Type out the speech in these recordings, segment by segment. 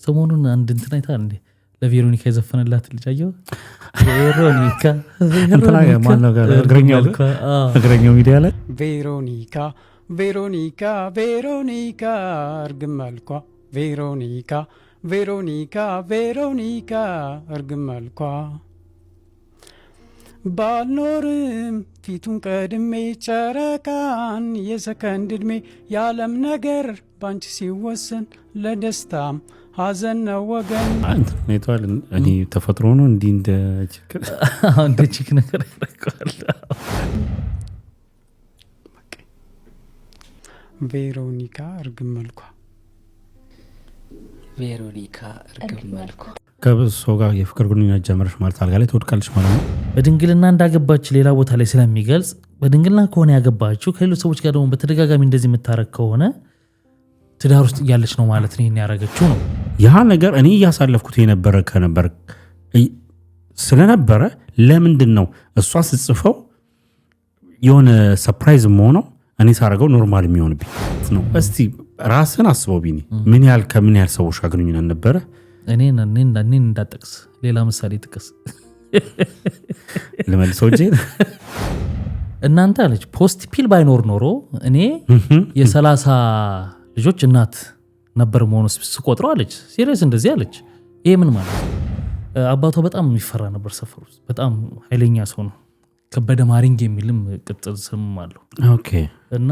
ሰሞኑን አንድ እንትን አይታ እንዴ ለቬሮኒካ የዘፈነላት ልጅ አየው ቬሮኒካ ማን ነው እግረኛው ሚዲያ ላይ ቬሮኒካ ቬሮኒካ ቬሮኒካ እርግብ መልኳ ቬሮኒካ ቬሮኒካ ቬሮኒካ እርግብ መልኳ ባልኖርም ፊቱን ቀድሜ ጨረቃን የሰከንድ ዕድሜ የዓለም ነገር ባንቺ ሲወሰን ለደስታም ሐዘን ነው ወገን ኔቷል እኔ ተፈጥሮ ነው እንዲህ እንደ ቺክ ነገር ያደርገዋል ቬሮኒካ እርግብ መልኳ ቬሮኒካ እርግብ መልኳ ከብሶ ጋር የፍቅር ግንኙነት ጀመረሽ ማለት አልጋ ላይ ትወድቃለች ማለት ነው። በድንግልና እንዳገባች ሌላ ቦታ ላይ ስለሚገልጽ በድንግልና ከሆነ ያገባችው ከሌሎች ሰዎች ጋር ደግሞ በተደጋጋሚ እንደዚህ የምታረግ ከሆነ ትዳር ውስጥ እያለች ነው ማለት ነው ያረገችው ነው። ያ ነገር እኔ እያሳለፍኩት ከነበር ስለነበረ ለምንድን ነው እሷ ስትጽፈው የሆነ ሰርፕራይዝ መሆነው እኔ ሳረገው ኖርማል የሚሆንብኝ ነው። እስቲ ራስን አስበው ቢኒ ምን ያህል ከምን ያህል ሰዎች ጋር ግንኙነት ነበረ? እኔ እንዳጠቅስ ሌላ ምሳሌ ጥቀስ ለመልሰው እንጂ እናንተ አለች ፖስት ፒል ባይኖር ኖሮ እኔ የ30 ልጆች እናት ነበር መሆኑስ ስቆጥረው አለች። ሲሪየስ እንደዚህ አለች። ይሄ ምን ማለት አባቷ በጣም የሚፈራ ነበር ሰፈር ውስጥ በጣም ኃይለኛ ሰው ነው። ከበደ ማሪንግ የሚልም ቅጽል ስም አለው። ኦኬ እና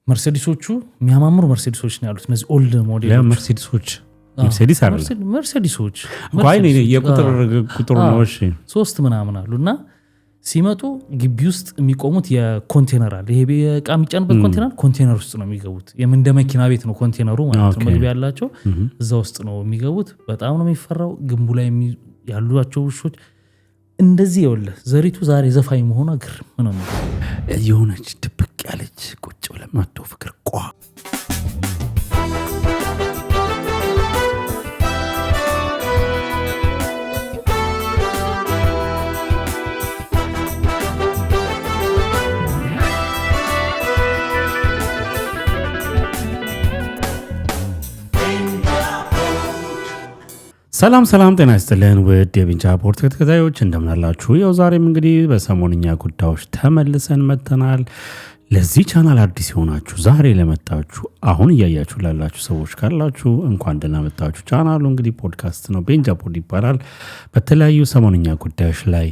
መርሴዲሶቹ የሚያማምሩ መርሴዲሶች ነው ያሉት እነዚህ ኦልድ ሞዴሎች መርሴዲሶች መርሴዲስ አይደለም መርሴዲሶች እንኳን የቁጥር ነው እሺ 3 ምናምን አሉና ሲመጡ ግቢ ውስጥ የሚቆሙት የኮንቴነር አለ ይሄ ዕቃ የሚጫንበት ኮንቴነር ውስጥ ነው የሚገቡት የምንደ መኪና ቤት ነው ኮንቴነሩ ማለት ነው መግቢያ ያላቸው እዛ ውስጥ ነው የሚገቡት በጣም ነው የሚፈራው ግንቡ ላይ ያሉአቸው ውሾች እንደዚህ ይወለ ዘሪቱ ዛሬ ዘፋኝ መሆኗ ግርም ነው የሆነች ድብቅ ያለች ቁጭ ብለን መጥቶ ፍቅር ቋ ሰላም ጤና ይስጥልን ውድ የቤንጃ ፖርት ተከታታዮች እንደምን አላችሁ? ያው ዛሬም እንግዲህ በሰሞንኛ ጉዳዮች ተመልሰን መጥተናል። ለዚህ ቻናል አዲስ ሆናችሁ ዛሬ ለመጣችሁ አሁን እያያችሁ ላላችሁ ሰዎች ካላችሁ እንኳን ደህና መጣችሁ። ቻናሉ እንግዲህ ፖድካስት ነው፣ ቤንጃ ፖድ ይባላል። በተለያዩ ሰሞንኛ ጉዳዮች ላይ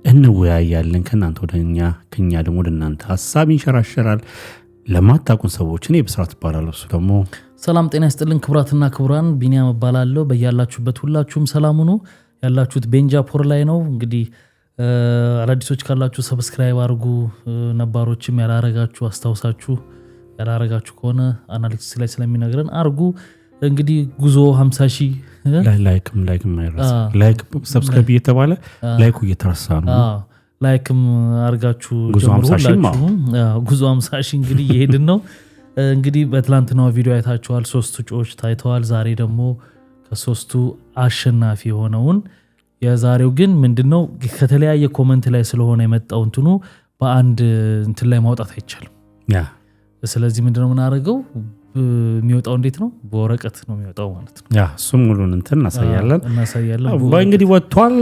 እንወያያለን። ከእናንተ ወደኛ ከኛ ደግሞ ወደ እናንተ ሐሳብ ይንሸራሸራል። ለማታውቁን ሰዎች እኔ ብስራት እባላለሁ። እሱ ደግሞ ሰላም ጤና ይስጥልን ክቡራትና ክቡራን ቢኒያም እባላለሁ። በያላችሁበት ሁላችሁም ሰላም ሁኑ። ያላችሁት ቤንጃ ፖር ላይ ነው። እንግዲህ አዳዲሶች ካላችሁ ሰብስክራይብ አድርጉ። ነባሮችም ያላረጋችሁ አስታውሳችሁ ያላረጋችሁ ከሆነ አናሊቲክስ ላይ ስለሚነግረን አድርጉ። እንግዲህ ጉዞ 50,000 ላይክም አይረሳ ላይክ ሰብስክራይብ እየተባለ ላይኩ እየተረሳ ነው። ላይክም አድርጋችሁ ጉዞ 50,000 እንግዲህ እየሄድን ነው። እንግዲህ በትላንትናው ቪዲዮ አይታችኋል። 3 እጩዎች ታይተዋል። ዛሬ ደግሞ ከ3ቱ አሸናፊ የሆነውን የዛሬው ግን ምንድነው ከተለያየ ኮመንት ላይ ስለሆነ የመጣው እንትኑ በአንድ እንትን ላይ ማውጣት አይቻልም። ስለዚህ ምንድነው ምናደርገው የሚወጣው እንዴት ነው? በወረቀት ነው የሚወጣው ማለት ነው። እሱም ሙሉን እንትን እናሳያለን። እንግዲህ ወጥቷል።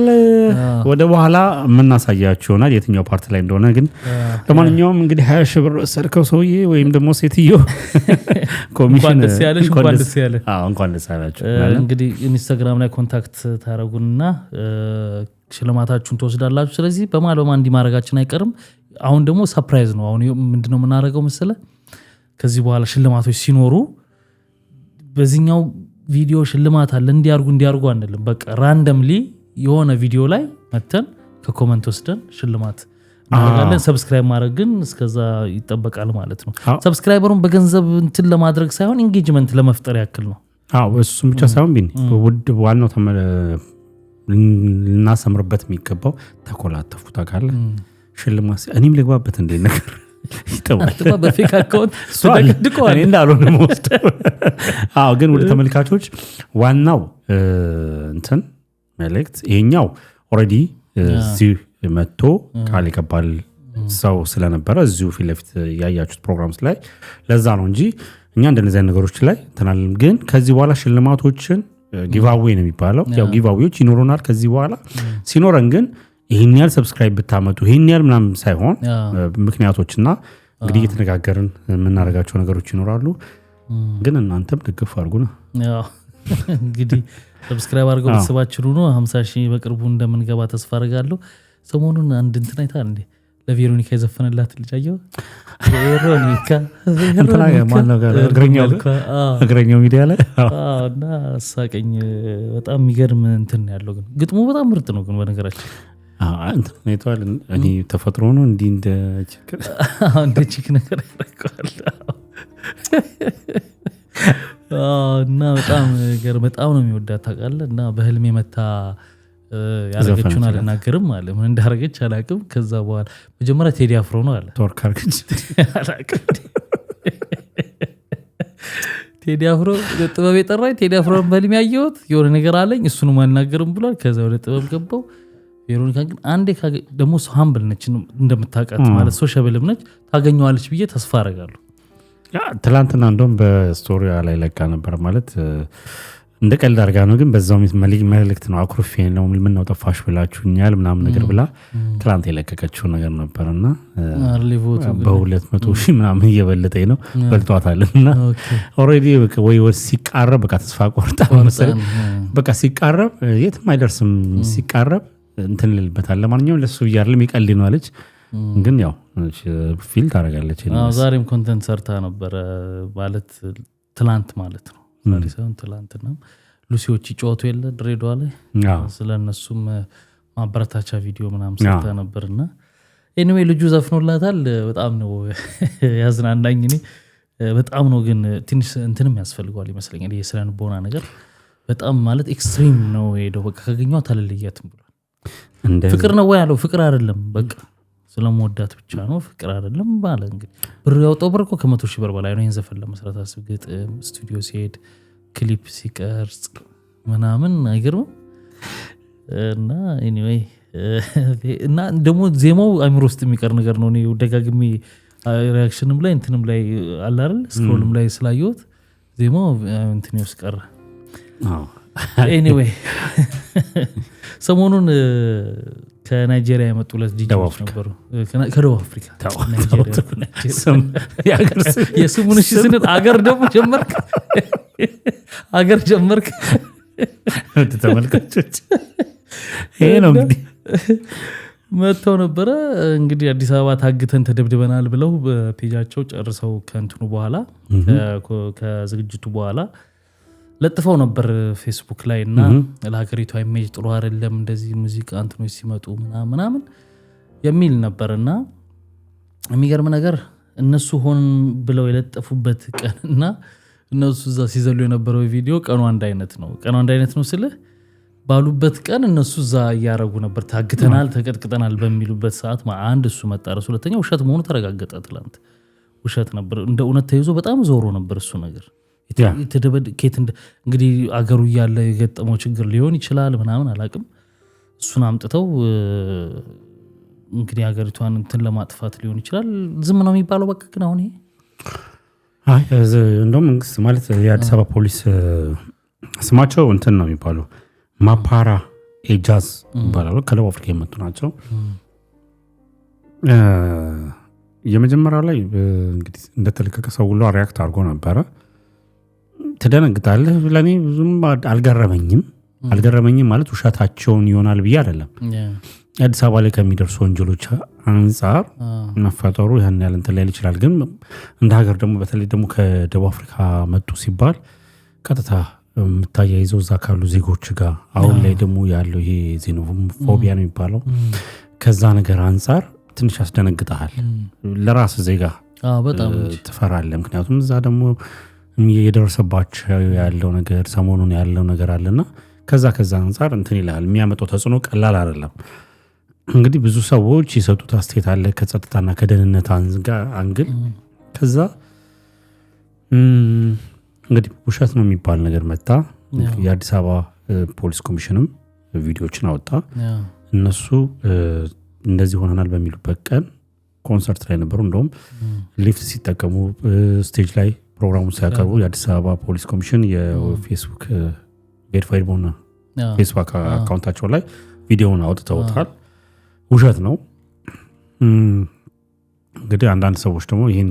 ወደ በኋላ የምናሳያችሁ ይሆናል የትኛው ፓርት ላይ እንደሆነ። ግን ለማንኛውም እንግዲህ 20,000 ብር ወሰድከው ሰውዬ ወይም ደግሞ ሴትዮ ኮሚሽን እንኳን ደስ ያላችሁ። እንግዲህ ኢንስታግራም ላይ ኮንታክት ታረጉንና ሽልማታችሁን ትወስዳላችሁ። ስለዚህ በማን እንዲማረጋችን አይቀርም። አሁን ደግሞ ሰርፕራይዝ ነው። አሁን ምንድነው የምናደርገው መሰለህ? ከዚህ በኋላ ሽልማቶች ሲኖሩ በዚህኛው ቪዲዮ ሽልማት አለ እንዲያርጉ አንልም። በቃ ራንደምሊ የሆነ ቪዲዮ ላይ መተን ከኮመንት ወስደን ሽልማት እናደርጋለን። ሰብስክራይብ ማድረግ ግን እስከዛ ይጠበቃል ማለት ነው። ሰብስክራይበሩን በገንዘብ እንትን ለማድረግ ሳይሆን ኢንጌጅመንት ለመፍጠር ያክል ነው። እሱም ብቻ ሳይሆን ቢኒ ዋናው ልናሰምርበት የሚገባው ተኮላተፉ ታውቃለህ። ሽልማት እኔም ልግባበት እንደ ነገር ይተዋል በፌክ አካውንት ተደቅድቀዋል እንዳልሆነ ሞስት ግን ወደ ተመልካቾች ዋናው እንትን መልእክት ይሄኛው ኦሬዲ እዚህ መጥቶ ቃል ይገባል ሰው ስለነበረ እዚሁ ፊት ለፊት ያያችሁት ፕሮግራምስ ላይ ለዛ ነው እንጂ እኛ እንደነዚህ አይነት ነገሮች ላይ ተናለም። ግን ከዚህ በኋላ ሽልማቶችን ጊቫዌይ ነው የሚባለው። ያው ጊቫዌዎች ይኖሩናል ከዚህ በኋላ ሲኖረን ግን ይሄን ያህል ሰብስክራይብ ብታመጡ ይሄን ያህል ምናምን ሳይሆን ምክንያቶችና እንግዲህ እየተነጋገርን የምናደርጋቸው ነገሮች ይኖራሉ። ግን እናንተም ደግፍ አድርጉና ያው እንግዲህ ሰብስክራይብ አድርገው ቤተሰባችን ሁኑ። 50,000 በቅርቡ እንደምንገባ ተስፋ አደርጋለሁ። ሰሞኑን አንድ እንትን አይታ እንዴ ለቬሮኒካ የዘፈነላት ልጅ አየው። ቬሮኒካ እግረኛው ሚዲያ ላይ እና ሳቀኝ። በጣም የሚገርም እንትን ያለው ግን ግጥሙ በጣም ምርጥ ነው። ግን በነገራችን እንትኔቷል እኔ ተፈጥሮ ነው እንዲህ እንደ ቺክ ነገር ያደርገዋል እና በጣም ነው የሚወዳት ታውቃለህ። እና በህልሜ መታ ያረገችውን አልናገርም አለ። ምን እንዳረገች አላውቅም። ከዛ በኋላ መጀመሪያ ቴዲ አፍሮ ነው አለ። ቴዲ አፍሮ ጥበብ የጠራኝ ቴዲ አፍሮን በህልሜ ያየሁት የሆነ ነገር አለኝ እሱንም አልናገርም ብሏል። ከዛ ወደ ጥበብ ገባው። ቬሮኒካ ግን አንዴ ደግሞ ሀምብል ነች እንደምታውቃት ማለት ሶሻብልም ነች። ታገኘዋለች ብዬ ተስፋ አደርጋለሁ። ትላንትና እንደውም በስቶሪያ ላይ ለቃ ነበር ማለት እንደ ቀልድ አድርጋ ነው። ግን በዛው መልእክት ነው አኩርፌ ነው ምነው ጠፋሽ ብላችሁኛል ምናምን ነገር ብላ ትላንት የለቀቀችው ነገር ነበርና በ200,000 ምናምን እየበለጠኝ ነው በልጧታልና ኦልሬዲ ወይ ሲቃረብ በቃ ተስፋ ቆርጣ መሰለኝ በቃ ሲቃረብ የትም አይደርስም ሲቃረብ እንትን ልልበታል። ለማንኛውም ለሱ ይያርልም ይቀልድ ነው አለች። ግን ያው ፊል ታደርጋለች። ዛሬም ኮንተንት ሰርታ ነበር ማለት ትላንት ማለት ነው። ዛሬ ሳይሆን ትላንትና ሉሲዎች ይጫወቱ የለ ድሬዳዋ ላይ ስለነሱም ማበረታቻ ቪዲዮ ምናምን ሰርታ ነበርና ኤኒዌይ ልጁ ዘፍኖላታል። በጣም ነው ያዝናናኝ። እኔ በጣም ነው ግን ትንሽ እንትንም ያስፈልገዋል ይመስለኛል። የስራን ቦና ነገር በጣም ማለት ኤክስትሪም ነው ሄደው በቃ ካገኘው ታለልያትም ብሏል። ፍቅር ነው ወይ ያለው ፍቅር አይደለም በቃ ስለምወዳት ብቻ ነው ፍቅር አይደለም ባለ። እንግዲህ ብር ያወጣው ብር እኮ ከ100,000 ብር በላይ ነው። ይሄን ዘፈን ለመስራት አስብ። ግጥም ስቱዲዮ ሲሄድ ክሊፕ ሲቀርጽ ምናምን አይገርምም? እና ኤኒዌይ እና ደግሞ ዜማው አእምሮ ውስጥ የሚቀር ነገር ነው። እኔ ደጋግሜ ሪአክሽንም ላይ እንትንም ላይ አለ አይደል ስክሮልም ላይ ስላየሁት ዜማው እንትን ውስጥ ቀረ። ኤኒዌይ ሰሞኑን ከናይጄሪያ የመጡ ሁለት ዲጂዎች ነበሩ። ከደቡብ አፍሪካ የስሙን እሺ ስንል አገር ደግሞ ጀመርክ ተመልካቾች ይሄ ነው እንግዲህ መጥተው ነበረ። እንግዲህ አዲስ አበባ ታግተን ተደብድበናል ብለው በፔጃቸው ጨርሰው ከእንትኑ በኋላ ከዝግጅቱ በኋላ ለጥፈው ነበር ፌስቡክ ላይ እና ለሀገሪቷ ኢሜጅ ጥሩ አይደለም እንደዚህ ሙዚቃ እንትኖች ሲመጡ ምናምን የሚል ነበርና የሚገርም ነገር እነሱ ሆን ብለው የለጠፉበት ቀንና እነሱ እዛ ሲዘሉ የነበረው ቪዲዮ ቀኑ አንድ አይነት ነው ስልህ ባሉበት ቀን እነሱ እዛ እያረጉ ነበር። ታግተናል ተቀጥቅጠናል በሚሉበት ሰዓት አንድ እሱ መጣረስ፣ ሁለተኛ ውሸት መሆኑ ተረጋገጠ። ትላንት ውሸት ነበር እንደ እውነት ተይዞ በጣም ዞሮ ነበር እሱ ነገር የተደበድኬት እንግዲህ አገሩ እያለ የገጠመው ችግር ሊሆን ይችላል ምናምን አላቅም። እሱን አምጥተው እንግዲህ ሀገሪቷን እንትን ለማጥፋት ሊሆን ይችላል። ዝም ነው የሚባለው በቃ። ግን አሁን ይሄ እንደውም መንግስት ማለት የአዲስ አበባ ፖሊስ ስማቸው እንትን ነው የሚባለው ማፓራ ኤጃዝ ይባላሉ። ከደቡብ አፍሪካ የመጡ ናቸው። የመጀመሪያው ላይ እንግዲህ እንደተለቀቀ ሰው ሁሉ ሪያክት አድርጎ ነበረ። ትደነግጣለህ። ለእኔ ብዙም አልገረመኝም ማለት ውሸታቸውን ይሆናል ብዬ አይደለም። የአዲስ አበባ ላይ ከሚደርሱ ወንጀሎች አንጻር መፈጠሩ ያን ያህል እንትን ላይል ይችላል። ግን እንደ ሀገር ደግሞ በተለይ ደግሞ ከደቡብ አፍሪካ መጡ ሲባል ቀጥታ የምታያይዘው እዛ ካሉ ዜጎች ጋር አሁን ላይ ደግሞ ያለው ይሄ ዜኖፎቢያ ነው የሚባለው ከዛ ነገር አንጻር ትንሽ ያስደነግጣል። ለራስ ዜጋ በጣም ትፈራለህ። ምክንያቱም እዛ ደግሞ የደረሰባቸው ያለው ነገር ሰሞኑን ያለው ነገር አለና ከዛ አንጻር እንትን ይላል። የሚያመጣው ተጽዕኖ ቀላል አይደለም። እንግዲህ ብዙ ሰዎች የሰጡት አስተያየት አለ ከጸጥታና ከደህንነት አንግል። ከዛ እንግዲህ ውሸት ነው የሚባል ነገር መጣ። የአዲስ አበባ ፖሊስ ኮሚሽንም ቪዲዮዎችን አወጣ። እነሱ እንደዚህ ሆነናል በሚሉበት ቀን ኮንሰርት ላይ ነበሩ። እንደውም ሊፍት ሲጠቀሙ ስቴጅ ላይ ፕሮግራሙ ሲያቀርቡ የአዲስ አበባ ፖሊስ ኮሚሽን የፌስቡክ ቬሪፋይድ በሆነ ፌስቡክ አካውንታቸው ላይ ቪዲዮውን አውጥተውታል። ውሸት ነው። እንግዲህ አንዳንድ ሰዎች ደግሞ ይህን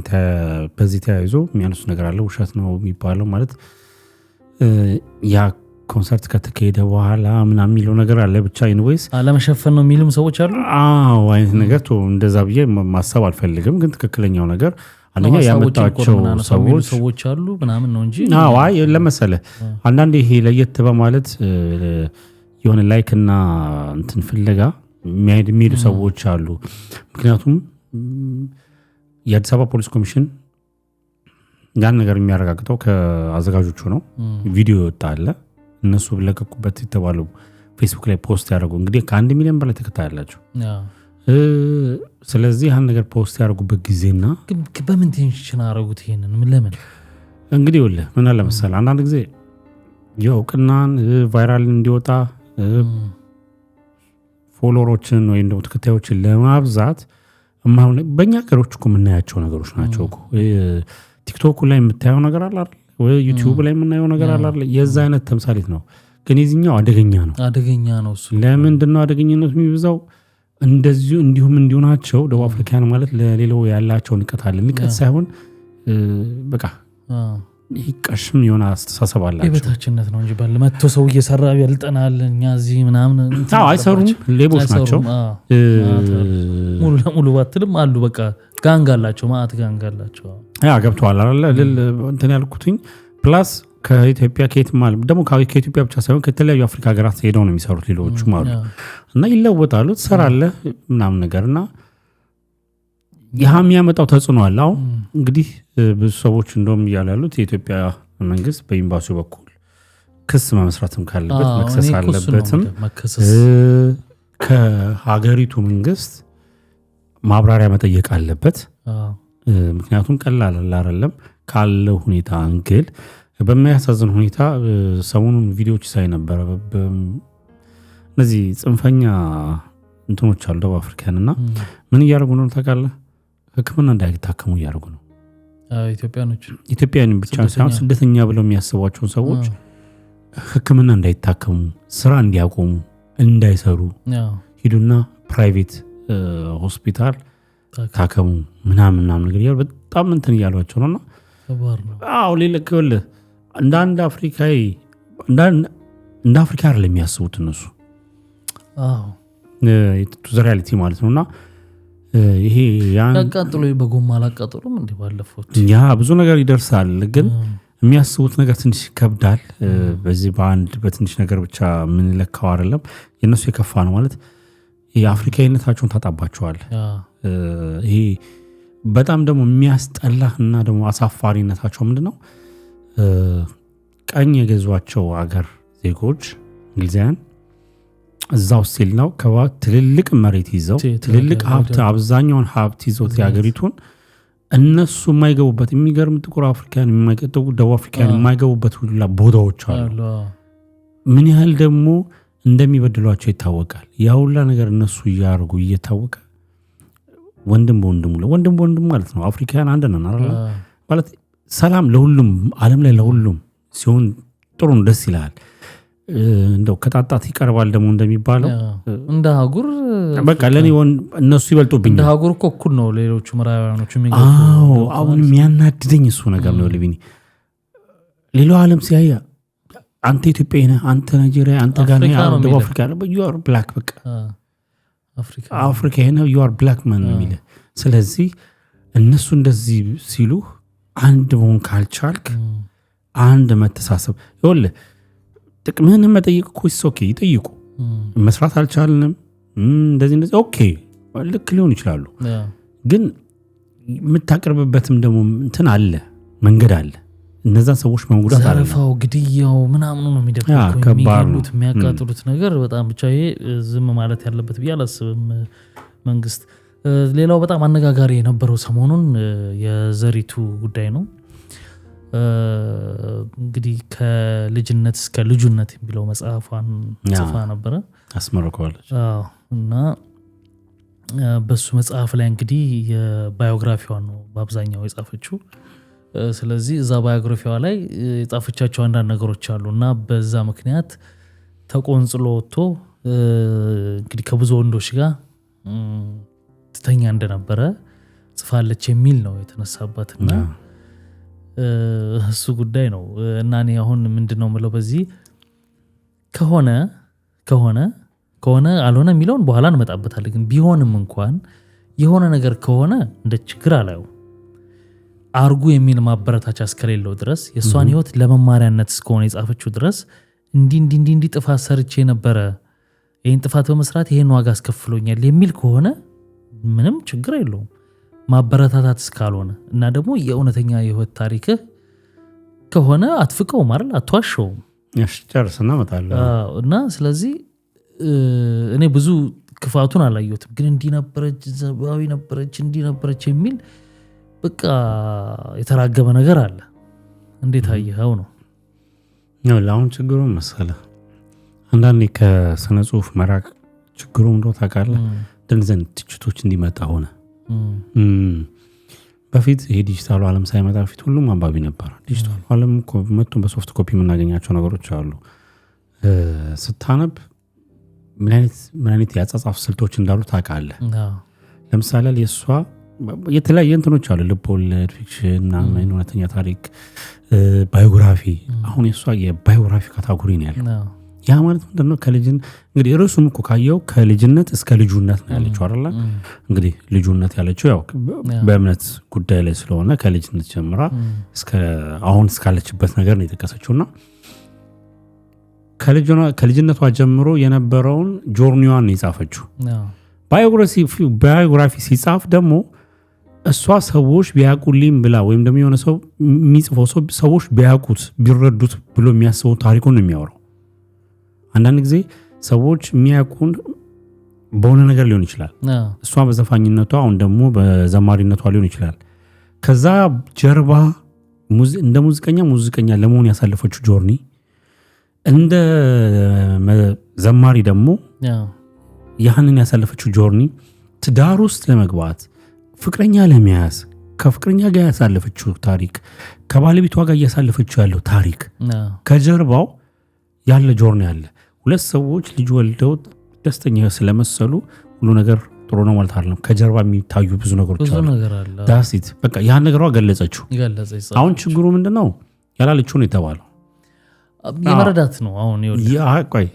በዚህ ተያይዞ የሚያነሱ ነገር አለ። ውሸት ነው የሚባለው ማለት ያ ኮንሰርት ከተካሄደ በኋላ ምናምን የሚለው ነገር አለ። ብቻ ኢንዌይስ አለመሸፈን ነው የሚሉም ሰዎች አሉ። አይነት ነገር እንደዛ ብዬ ማሰብ አልፈልግም። ግን ትክክለኛው ነገር አንደኛ ያመጣቸው ሰዎች አሉ ምናምን ነው እንጂ አይ ለመሰለ አንዳንዴ ይሄ ለየት በማለት የሆነ ላይክ እና እንትን ፍለጋ የሚሄዱ ሰዎች አሉ። ምክንያቱም የአዲስ አበባ ፖሊስ ኮሚሽን ያን ነገር የሚያረጋግጠው ከአዘጋጆቹ ነው። ቪዲዮ ይወጣል። እነሱ ለቀቁበት የተባለው ፌስቡክ ላይ ፖስት ያደርጉ እንግዲህ ከ1 ሚሊዮን በላይ ተከታይ ያላቸው። ስለዚህ ያን ነገር ፖስት ያደርጉበት ጊዜና በምን ቴንሽን አደረጉት? ይሄንን ለምን እንግዲህ ወለ ምን አለ መሰለህ አንዳንድ ጊዜ የእውቅናን ቫይራል እንዲወጣ ፎሎወሮችን ወይም ደግሞ ተከታዮችን ለማብዛት በእኛ ሀገሮች እኮ የምናያቸው ነገሮች ናቸው እኮ። ቲክቶክ ላይ የምታየው ነገር አለ አይደል? ወይ ዩቲዩብ ላይ የምናየው ነገር አለ አይደል? የዛ አይነት ተምሳሌት ነው። ግን የዚህኛው አደገኛ ነው። እሱ ለምንድን ነው አደገኝነቱ የሚበዛው? እንዲሁም ናቸው። ደቡብ አፍሪካን ማለት ለሌላው ያላቸው ንቀት አለ። ንቀት ሳይሆን በቃ ይቀሽም የሆነ አስተሳሰብ አላቸው። የበታችነት ነው እንጂ ባለ መጥቶ ሰው እየሰራ ያልጠናል እኛ እዚህ ምናምን አይሰሩም። ሌቦች ናቸው። ሙሉ ለሙሉ ባትልም አሉ። በቃ ጋንግ አላቸው፣ ማአት ጋንግ አላቸው። ገብተዋል አይደል? እንትን ያልኩትኝ ፕላስ ከኢትዮጵያ ከየት ማለት ደግሞ ከኢትዮጵያ ብቻ ሳይሆን ከተለያዩ አፍሪካ ሀገራት ሄደው ነው የሚሰሩት ሌሎቹ ማለት እና ይለወጣሉ። ትሰራለህ ምናምን ነገርና ያ የሚያመጣው ተጽዕኖ አለ። አሁን እንግዲህ ብዙ ሰዎች እንደውም እያሉ ያሉት የኢትዮጵያ መንግስት በኤምባሲው በኩል ክስ መመስረትም ካለበት መክሰስ አለበትም። ከሀገሪቱ መንግስት ማብራሪያ መጠየቅ አለበት። ምክንያቱም ቀላል አይደለም ካለው ሁኔታ እንግል በሚያሳዝን ሁኔታ ሰሞኑን ቪዲዮዎች ሳይ ነበር። እነዚህ ጽንፈኛ እንትኖች አሉ ደቡብ አፍሪካንና ምን እያደረጉ ነው ታውቃለህ? ሕክምና እንዳይታከሙ እያደረጉ ነው። ኢትዮጵያውያን ብቻ ሳይሆን ስደተኛ ብለው የሚያስቧቸውን ሰዎች ሕክምና እንዳይታከሙ፣ ስራ እንዲያቆሙ፣ እንዳይሰሩ ሂዱና ፕራይቬት ሆስፒታል ታከሙ ምናምን ነገር እያሉ በጣም እንትን እያሏቸው ነውና ሌለክል እንደ አንድ አፍሪካዊ እንደ አፍሪካ አይደለም የሚያስቡት እነሱ ሪያሊቲ ማለት ነውና ይሄ ያቃጥሉ በጎማ አላቃጥሉም እንዴ? ባለፉት ያ ብዙ ነገር ይደርሳል። ግን የሚያስቡት ነገር ትንሽ ይከብዳል። በዚህ በትንሽ ነገር ብቻ ምን ለካው አይደለም። የነሱ የከፋ ነው ማለት የአፍሪካዊነታቸውን ታጣባቸዋል። ይሄ በጣም ደግሞ የሚያስጠላህና ደግሞ አሳፋሪነታቸው ምንድነው? ቀኝ የገዟቸው አገር ዜጎች እንግሊዛውያን እዛው ሲል ነው ትልልቅ መሬት ይዘው ትልልቅ ሀብት አብዛኛውን ሀብት ይዘው የሀገሪቱን እነሱ የማይገቡበት የሚገርም ጥቁር አፍሪካን የማይገቡ ደቡብ አፍሪካን የማይገቡበት ሁሉ ቦታዎች አሉ። ምን ያህል ደግሞ እንደሚበድሏቸው ይታወቃል። ያ ሁላ ነገር እነሱ እያደረጉ እየታወቀ ወንድም በወንድም ማለት ነው። አፍሪካን አንድ ነን አይደል? ማለት ሰላም ለሁሉም ዓለም ላይ ለሁሉም ሲሆን ጥሩ ነው፣ ደስ ይላል። እንደው ከጣጣት ይቀርባል ደግሞ እንደሚባለው እንደ ሀጉር በቃ ለኔ እነሱ ይበልጡብኛል። እንደ ሀጉር እኮ እኩል ነው ሌሎቹ ምዕራባውያኖቹ አሁን የሚያናድደኝ እሱ ነገር ነው። ለቢኒ ሌላው ዓለም ሲያያ አንተ ኢትዮጵያዊ ነህ፣ አንተ ናይጄሪያ፣ አንተ ጋና ደቡብ አፍሪካ you are black በቃ አፍሪካ ነህ you are black man ነው የሚለው። ስለዚህ እነሱ እንደዚህ ሲሉ አንድ መሆን ካልቻልክ አንድ መተሳሰብ ይኸውልህ ጥቅምህን መጠየቅ እኮ ኦኬ ይጠይቁ። መስራት አልቻልንም እንደዚህ ኦኬ ልክ ሊሆን ይችላሉ። ግን የምታቀርብበትም ደግሞ እንትን አለ መንገድ አለ። እነዛን ሰዎች መጉዳት አለ። ዘረፋው፣ ግድያው ምናምኑ ነው የሚደብቁት የሚገሉት የሚያቃጥሉት ነገር በጣም ብቻ ይሄ ዝም ማለት ያለበት ብዬ አላስብም መንግስት። ሌላው በጣም አነጋጋሪ የነበረው ሰሞኑን የዘሪቱ ጉዳይ ነው። እንግዲህ ከልጅነት እስከ ልጁነት የሚለው መጽሐፏን ጽፋ ነበረ አስመረቀዋለች እና በሱ መጽሐፍ ላይ እንግዲህ የባዮግራፊዋን ነው በአብዛኛው የጻፈችው። ስለዚህ እዛ ባዮግራፊዋ ላይ የጻፈቻቸው አንዳንድ ነገሮች አሉ እና በዛ ምክንያት ተቆንጽሎ ወጥቶ እንግዲህ ከብዙ ወንዶች ጋር ትተኛ እንደነበረ ጽፋለች የሚል ነው የተነሳባትና እሱ ጉዳይ ነው እና እኔ አሁን ምንድነው የምለው በዚህ ከሆነ አልሆነ የሚለውን በኋላ እንመጣበታለን። ግን ቢሆንም እንኳን የሆነ ነገር ከሆነ እንደ ችግር አላየው። አርጉ የሚል ማበረታቻ እስከሌለው ድረስ የእሷን ህይወት ለመማሪያነት እስከሆነ የጻፈችው ድረስ እንዲህ ጥፋት ሰርቼ ነበረ፣ ይህን ጥፋት በመስራት ይሄን ዋጋ አስከፍሎኛል የሚል ከሆነ ምንም ችግር የለውም። ማበረታታት እስካልሆነ እና ደግሞ የእውነተኛ የህይወት ታሪክህ ከሆነ አትፍቀው ማለት አትዋሸውም። ጨርስና መጣለሁ እና ስለዚህ እኔ ብዙ ክፋቱን አላየሁትም። ግን እንዲህ ነበረች፣ ዘባዊ ነበረች፣ እንዲህ ነበረች የሚል በቃ የተራገበ ነገር አለ። እንዴት አየኸው ነው? አሁን ችግሩ መሰለ አንዳንዴ ከስነ ጽሁፍ መራቅ ችግሩ እንደው ታውቃለህ እንደዚህ ትችቶች እንዲመጣ ሆነ። በፊት ይሄ ዲጂታሉ ዓለም ሳይመጣ በፊት ሁሉም አንባቢ ነበር። ዲጂታሉ ዓለም መጥቶ በሶፍት ኮፒ የምናገኛቸው ነገሮች አሉ። ስታነብ ምን አይነት የአጻጻፍ ስልቶች እንዳሉ ታውቃለህ። ለምሳሌ የእሷ የተለያየ እንትኖች አሉ፣ ልቦለድ፣ ፊክሽን ምናምን፣ እውነተኛ ታሪክ፣ ባዮግራፊ። አሁን የእሷ የባዮግራፊ ካታጎሪ ነው ያለው። ያ ማለት ምንድነው? እንግዲህ ርዕሱም እኮ ካየው ከልጅነት እስከ ልጁነት ነው ያለችው አይደለ? እንግዲህ ልጁነት ያለችው ያው በእምነት ጉዳይ ላይ ስለሆነ ከልጅነት ጀምራ አሁን እስካለችበት ነገር ነው የጠቀሰችውና ከልጅነቷ ጀምሮ የነበረውን ጆርኒዋን ነው የጻፈችው። ባዮግራፊ ሲጻፍ ደግሞ እሷ ሰዎች ቢያውቁልኝ ብላ ወይም ደግሞ የሆነ ሰው የሚጽፈው ሰዎች ቢያውቁት ቢረዱት ብሎ የሚያስበው ታሪኩን ነው የሚያወራው። አንዳንድ ጊዜ ሰዎች የሚያውቁን በሆነ ነገር ሊሆን ይችላል። እሷ በዘፋኝነቷ አሁን ደግሞ በዘማሪነቷ ሊሆን ይችላል። ከዛ ጀርባ እንደ ሙዚቀኛ ለመሆን ያሳለፈችው ጆርኒ፣ እንደ ዘማሪ ደግሞ ያንን ያሳለፈችው ጆርኒ፣ ትዳር ውስጥ ለመግባት ፍቅረኛ ለመያዝ ከፍቅረኛ ጋር ያሳለፈችው ታሪክ፣ ከባለቤቷ ጋር እያሳለፈችው ያለው ታሪክ፣ ከጀርባው ያለ ጆርኒ አለ። ሁለት ሰዎች ልጅ ወልደው ደስተኛ ስለመሰሉ ሁሉ ነገር ጥሩ ነው ማለት አይደለም። ከጀርባ የሚታዩ ብዙ ነገሮች አሉ። ዳሲት በቃ ያ ነገሯ ገለጸችው። አሁን ችግሩ ምንድነው? ያላለችው ነው የተባለው። የመረዳት ነው። አሁን ቆይ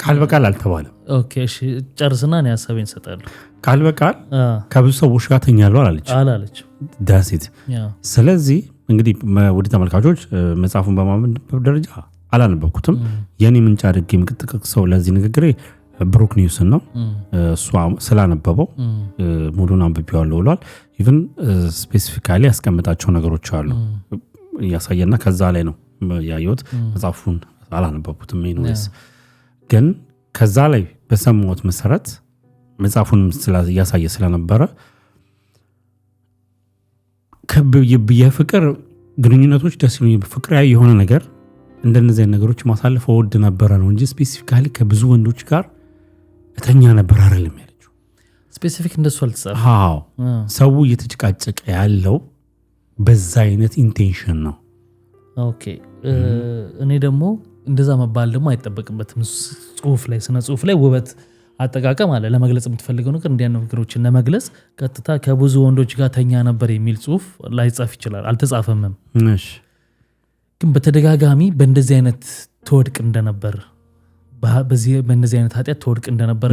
ቃል በቃል አልተባለም። ኦኬ እሺ ጨርስና ነው ሐሳቤን ሰጣለሁ። ቃል በቃል ከብዙ ሰዎች ጋር ተኛለሁ አላለች ዳሲት። ስለዚህ እንግዲህ ወደ ተመልካቾች መጽሐፉን በማንበብ ደረጃ አላነበብኩትም። የኔ ምንጭ አድርጌ የምጠቅሰው ለዚህ ንግግሬ ብሩክ ኒውስን ነው። እሱ ስላነበበው ሙሉን አንብቤዋለሁ ብሏል። ኢቭን ስፔሲፊካሊ ያስቀምጣቸው ነገሮች አሉ እያሳየና ከዛ ላይ ነው ያየሁት። መጽሐፉን አላነበብኩትም። ግን ከዛ ላይ በሰማሁት መሰረት መጽሐፉን እያሳየ ስለነበረ የፍቅር ግንኙነቶች ደስ ይሉኝ፣ ፍቅራዊ የሆነ ነገር እንደነዚህ ነገሮች ማሳለፍ ወድ ነበረ ነው እንጂ ስፔሲፊካሊ ከብዙ ወንዶች ጋር እተኛ ነበር አይደለም ያለችው። ስፔሲፊክ እንደሱ አልተጻፈ። አዎ ሰው እየተጨቃጨቀ ያለው በዛ አይነት ኢንቴንሽን ነው። ኦኬ እኔ ደግሞ እንደዛ መባል ደግሞ አይጠበቅበትም። ጽሁፍ ላይ ስነ ጽሁፍ ላይ ውበት አጠቃቀም አለ። ለመግለጽ የምትፈልገው ነገር እንዲያ ነገሮችን ለመግለጽ ቀጥታ ከብዙ ወንዶች ጋር ተኛ ነበር የሚል ጽሁፍ ላይጻፍ ይችላል። አልተጻፈምም። እሺ ግን በተደጋጋሚ በእንደዚህ አይነት ተወድቅ እንደነበር በእንደዚህ አይነት ኃጢአት ተወድቅ እንደነበር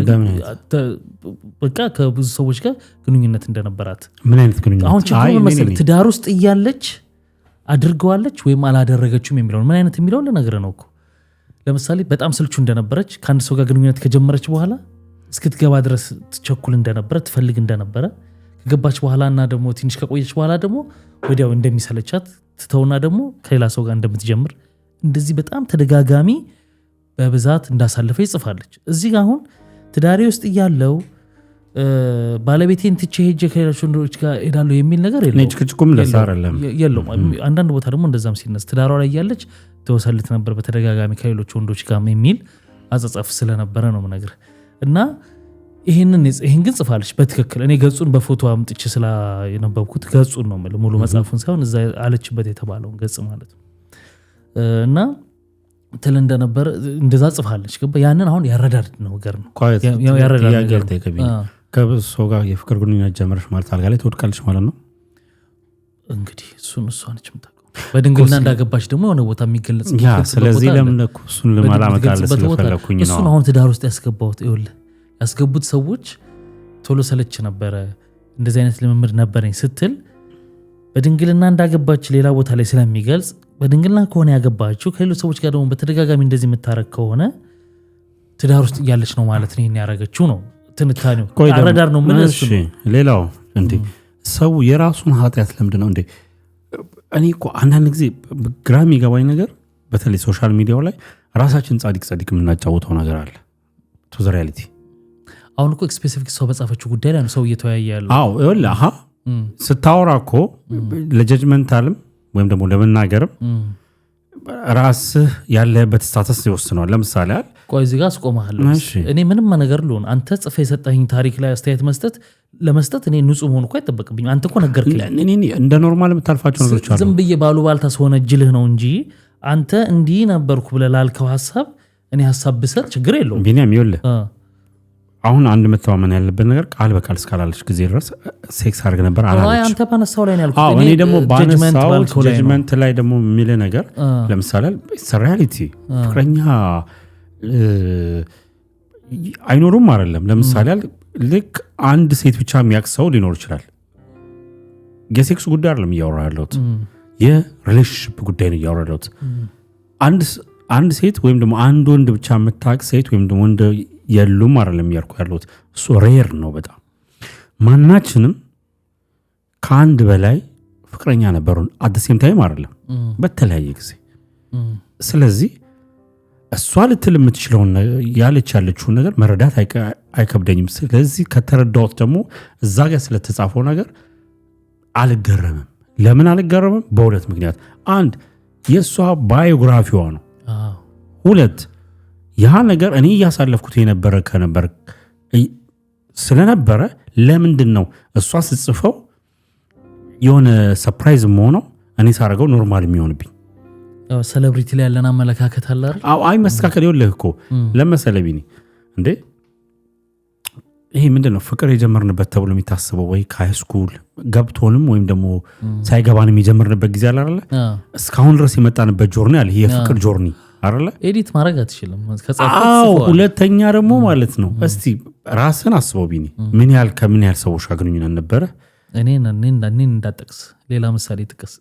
በቃ ከብዙ ሰዎች ጋር ግንኙነት እንደነበራት። ምን አይነት ግንኙነት? አሁን ችግሩ መሰለህ ትዳር ውስጥ እያለች አድርገዋለች ወይም አላደረገችም የሚለውን ምን አይነት የሚለውን ለነገር ነው እኮ። ለምሳሌ በጣም ስልቹ እንደነበረች ከአንድ ሰው ጋር ግንኙነት ከጀመረች በኋላ እስክትገባ ድረስ ትቸኩል እንደነበረ ትፈልግ እንደነበረ ከገባች በኋላ እና ደግሞ ትንሽ ከቆየች በኋላ ደግሞ ወዲያው እንደሚሰለቻት ትተውና ደግሞ ከሌላ ሰው ጋር እንደምትጀምር እንደዚህ በጣም ተደጋጋሚ በብዛት እንዳሳለፈ ይጽፋለች። እዚህ ጋር አሁን ትዳሬ ውስጥ እያለው ባለቤቴን ትቼ ሄጄ ከሌሎች ወንዶች ጋር ሄዳለሁ የሚል ነገር የለውም። አንዳንድ ቦታ ደግሞ እንደዛም ሲነስ ትዳሯ ላይ እያለች ተወሰልት ነበር በተደጋጋሚ ከሌሎች ወንዶች ጋር የሚል አጸጻፍ ስለነበረ ነው የምነግርህ። እና ይሄን ግን ጽፋለች በትክክል። እኔ ገጹን በፎቶ አምጥቼ ስላ የነበብኩት ገጹን ነው ማለት ሙሉ መጽሐፉን ሳይሆን እዛ አለችበት የተባለውን ገጽ ማለት ነው። እና ትል እንደነበር እንደዛ ጽፋለች። ያንን አሁን ያረዳድ ነገር ነው ያረዳድ ነገር ከሰው ጋር የፍቅር ግንኙነት ጀመረሽ ማለት አልጋ ላይ ትወድቃለች ማለት ነው። እንግዲህ እሷ ነች የምታውቀው። በድንግልና እንዳገባች ደግሞ የሆነ ቦታ የሚገለጽ ስለዚህ ለምን እሱን ለማላመጣለ ስለፈለኩኝ ነው እሱን አሁን ትዳር ውስጥ ያስገባሁት። ይኸውልህ ያስገቡት ሰዎች ቶሎ ሰለች ነበረ እንደዚህ አይነት ልምምድ ነበረኝ ስትል በድንግልና እንዳገባች ሌላ ቦታ ላይ ስለሚገልጽ በድንግልና ከሆነ ያገባችው ከሌሎች ሰዎች ጋር ደግሞ በተደጋጋሚ እንደዚህ የምታረግ ከሆነ ትዳር ውስጥ እያለች ነው ማለት ነው። ይሄን ያረጋችው ነው ትንታኔው አረዳር ነው ምን እሱ። ሌላው እንዴ ሰው የራሱን ኃጢአት ለምንድን ነው እንዴ? እኔ እኮ አንዳንድ ጊዜ ግራም ይገባኝ ነገር በተለይ ሶሻል ሚዲያው ላይ ራሳችን ጻድቅ የምናጫውተው ነገር አለ ቱ ዘ ሪያሊቲ። አሁን እኮ ስፔሲፊክ ሰው በጻፈችው ጉዳይ ላይ ነው ሰው እየተወያየ ያለው። አዎ ይኸውልህ ስታወራ እኮ ለጀጅመንታልም ወይም ደግሞ ለመናገርም ራስህ ያለበት ስታተስ ይወስነዋል። ለምሳሌ ቆይ እዚህ ጋር አስቆምሃለሁ። እኔ ምንም ነገር ልሆን አንተ ጽፈህ የሰጠኸኝ ታሪክ ላይ አስተያየት ለመስጠት እኔ ንጹህ መሆን እኮ አይጠበቅብኝም። አንተ እኮ ነገርከኝ። እንደ ኖርማል የምታልፋቸው ነገሮች አሉ። ዝም ብዬ ባሉባልታ ስሆነ እጅልህ ነው እንጂ አንተ እንዲህ ነበርኩ ብለህ ላልከው ሀሳብ እኔ ሀሳብ ብሰጥ ችግር የለውም። ቢኒያም ይኸውልህ አሁን አንድ መተማመን ያለበት ነገር ቃል በቃል እስካላለች ጊዜ ድረስ ሴክስ አድርግ ነበር አላለች። አንተ ባነሳው ላይ ነው ያልኩት። እኔ ደግሞ ባነሳው ጀጅመንት ላይ ደግሞ የሚል ነገር ለምሳሌ ሪያሊቲ ፍቅረኛ አይኖሩም አይደለም። ለምሳሌ ልክ አንድ ሴት ብቻ የሚያውቅ ሰው ሊኖር ይችላል። የሴክስ ጉዳይ አይደለም እያወራ ያለሁት፣ የሪሌሽንሺፕ ጉዳይ ነው እያወራ ያለሁት። አንድ ሴት ወይም ደግሞ አንድ ወንድ ብቻ የምታውቅ ሴት ወይም ደግሞ ወንድ የሉም አይደለም እያልኩ ያለሁት። እሱ ሬር ነው በጣም። ማናችንም ከአንድ በላይ ፍቅረኛ ነበሩን አት ሴም ታይም አይደለም በተለያየ ጊዜ። ስለዚህ እሷ ልትል የምትችለውን ያለችውን ነገር መረዳት አይከብደኝም። ስለዚህ ከተረዳሁት ደግሞ እዛ ጋር ስለተጻፈው ነገር አልገረምም። ለምን አልገረምም? በሁለት ምክንያት። አንድ የእሷ ባዮግራፊዋ ነው። ሁለት ያ ነገር እኔ እያሳለፍኩት የነበረ ስለነበረ ለምንድን ነው እሷ ስትጽፈው የሆነ ሰርፕራይዝ መሆነው እኔ ሳረገው ኖርማል የሚሆንብኝ? ሴሌብሪቲ ላይ ያለን አመለካከት አለ አይደል? አይ መስተካከል ይኸውልህ እኮ ለመሰለቢኒ እንዴ ይሄ ምንድነው ፍቅር የጀመርንበት ተብሎ የሚታስበው ወይ ከሃይስኩል ገብቶንም ወይም ደግሞ ሳይገባንም የጀመርንበት ጊዜ አለ አይደል? እስካሁን ድረስ የመጣንበት ጆርኒ አለ። ይሄ የፍቅር ጆርኒ አይደል? ኤዲት ማድረግ አትችልም። ሁለተኛ ደግሞ ማለት ነው እስቲ ራስን አስበው ቢኒ፣ ምን ያህል ከምን ያህል ሰዎች ጋር ግንኙነት ነበረ? እኔ እንዳጠቅስ ሌላ ምሳሌ ጥቀስ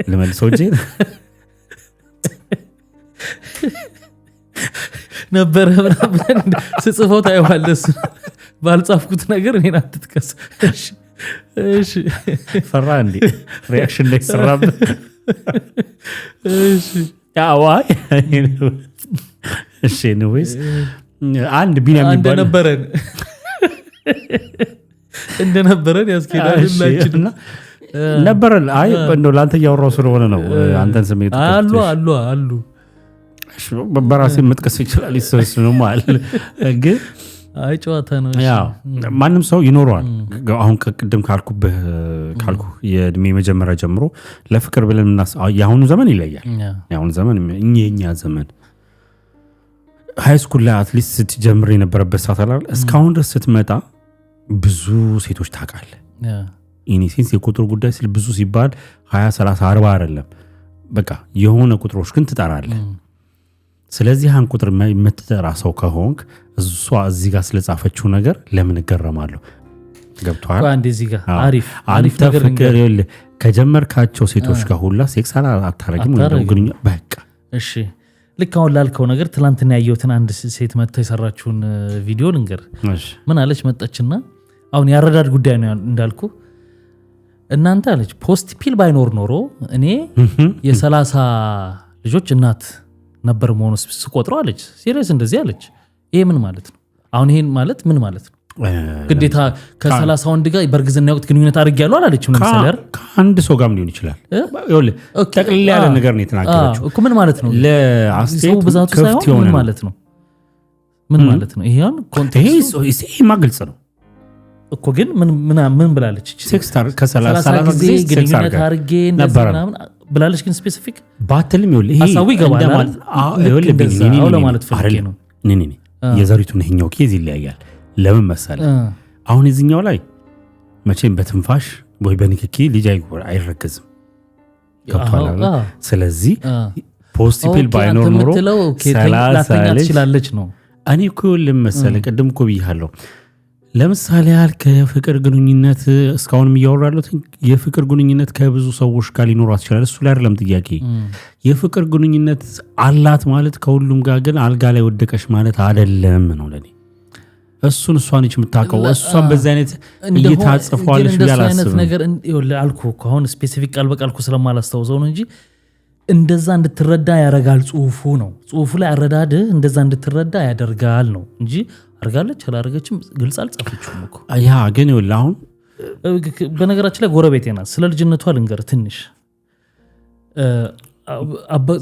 ለመልሰው እንጂ ነበረ ምናምን ስጽፈው ታየዋለህ። ባልጻፍኩት ነገር እኔን አትጥቀስ። እሺ ፈራ እንዴ ሪአክሽን ላይ ሰራብ። እሺ ያዋይ እሺ ነው ወይስ አንድ ቢኒያም እንደነበረን ያስኬዳልላችሁ ነበር። አይ እንደው ላንተ ያወራው ስለሆነ ነው አንተን ስሜት አሉ በራሴ መጥቀስ ይችላል ይሰስ ነው ማለት ግን አይ ጨዋታ ነው። ያው ማንም ሰው ይኖረዋል። አሁን ከቅድም ካልኩ የእድሜ መጀመሪያ ጀምሮ ለፍቅር ብለን የአሁኑ ዘመን ይለያል። የአሁኑ ዘመን የኛ ዘመን ሃይ ስኩል ላይ አትሊስት ስትጀምር የነበረበት ሰዓት አለ። እስካሁን ድረስ ስትመጣ ብዙ ሴቶች ታውቃለህ። ኢኒሴንስ የቁጥር ጉዳይ ስለ ብዙ ሲባል 20 30 40 አይደለም፣ በቃ የሆነ ቁጥሮች ግን ትጠራለህ። ስለዚህ ያን ቁጥር የምትጠራ ሰው ከሆንክ እሷ እዚህ ጋር ስለጻፈችው ነገር ለምን እገረማለሁ? ገብቷል? አንዴ እዚህ ጋር አሪፍ ነገር እንግዲህ ከጀመርካቸው ሴቶች ጋር ሁላ ሴክስ አታረግም ወይ ግንኙነት? በቃ እሺ፣ ልክ አሁን ላልከው ነገር ትላንትና ያየሁትን አንድ ሴት መጥታ የሰራችውን ቪዲዮ ልንገር። ምን አለች? መጣችና አሁን ያረዳድ ጉዳይ ነው እንዳልኩ እናንተ አለች ፖስት ፒል ባይኖር ኖሮ እኔ የ30 ልጆች እናት ነበር መሆኑ ስቆጥረው አለች። ሲሪየስ እንደዚህ አለች። ይሄ ምን ማለት ነው? አሁን ይሄን ማለት ምን ማለት ነው? ግዴታ ከ30 ወንድ ጋር በርግዝና ወቅት ግንኙነት አድርጌያለሁ አላለችም። ለምሳሌ ከአንድ ሰው ጋርም ሊሆን ይችላል። ጠቅልል ያለ ነገር ነው የተናገረችው እኮ። ምን ማለት ነው? ለአስቴት ብዛቱ ሳይሆን ምን ማለት ነው? ምን ማለት ነው? ይሄን ኮንቴክስቱ ይሄማ ግልጽ ነው እኮ። ግን ምን ብላለች? ሴክስ ከ30 ጊዜ ግንኙነት አድርጌ እንደዚህ ምናምን ብላለች። ግን ስፔሲፊክ ባትልም ይኸውልህ ይሄ ሐሳቡ ይገባል ለማለት ፈልጌ ነው። የዘሪቱን ይሄኛው ኬዝ ይለያያል። ለምን መሰለህ? አሁን የዚህኛው ላይ መቼም በትንፋሽ ወይ በንክኪ ልጅ አይረገዝም። ከፋላ ስለዚህ ፖስቲፒል ባይኖር ኖሮ 30 ትችላለች ነው። እኔ እኮ ለምሳሌ ቀደም እኮ ብያለሁ። ለምሳሌ ያህል ከፍቅር ግንኙነት እስካሁንም እያወራለሁ። የፍቅር ግንኙነት ከብዙ ሰዎች ጋር ሊኖራት ይችላል። እሱ ላይ አይደለም ጥያቄ። የፍቅር ግንኙነት አላት ማለት ከሁሉም ጋር ግን አልጋ ላይ ወደቀሽ ማለት አይደለም ነው ለኔ። እሱን እሷን የምታውቀው እሷን በዛ አይነት እየታጽፈዋለሽ ያላስብ ነገር አልኩህ እኮ። አሁን ስፔሲፊክ ቃል በቃል እኮ ስለማላስታውሰው ነው እንጂ እንደዛ እንድትረዳ ያደርጋል ጽሁፉ ነው። ጽሁፉ ላይ አረዳድህ እንደዛ እንድትረዳ ያደርጋል ነው እንጂ አርጋለች አላረገችም ግልጽ አልጻፈችም እኮ። ያ ግን ይኸውልህ አሁን በነገራችን ላይ ጎረቤቴ ናት። ስለ ልጅነቷ ልንገር ትንሽ።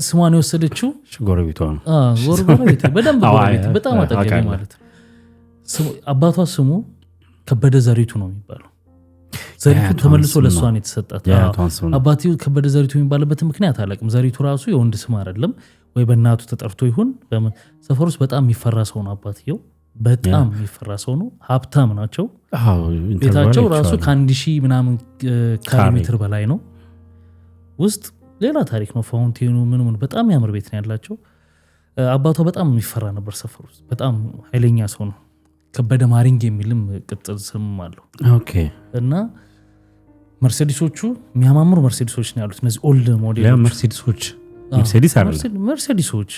ስሟን የወሰደችው ጎረቤቷ ነው። ጎረቤቴ በደንብ ጎረቤቴ በጣም አጠገቤ ማለት ነው። አባቷ ስሙ ከበደ ዘሪቱ ነው የሚባለው። ዘሪቱ ተመልሶ ለእሷን የተሰጣት። አባትዮ ከበደ ዘሪቱ የሚባልበት ምክንያት አላውቅም። ዘሪቱ ራሱ የወንድ ስም አይደለም ወይ በእናቱ ተጠርቶ ይሁን። ሰፈር ውስጥ በጣም የሚፈራ ሰው ነው አባትየው። በጣም የሚፈራ ሰው ነው። ሀብታም ናቸው። ቤታቸው ራሱ ከ1000 ምናምን ካሬ ሜትር በላይ ነው። ውስጥ ሌላ ታሪክ ነው። ፋውንቴኑ ምን በጣም ያምር ቤት ነው ያላቸው። አባቷ በጣም የሚፈራ ነበር ሰፈር ውስጥ። በጣም ኃይለኛ ሰው ነው። ከበደ ማሪንግ የሚልም ቅጥል ስም አለው። ኦኬ። እና መርሴዲሶቹ የሚያማምሩ መርሴዲሶች ነው ያሉት። እነዚህ ኦልድ ሞዴሎች መርሴዲሶች መርሴዲሶች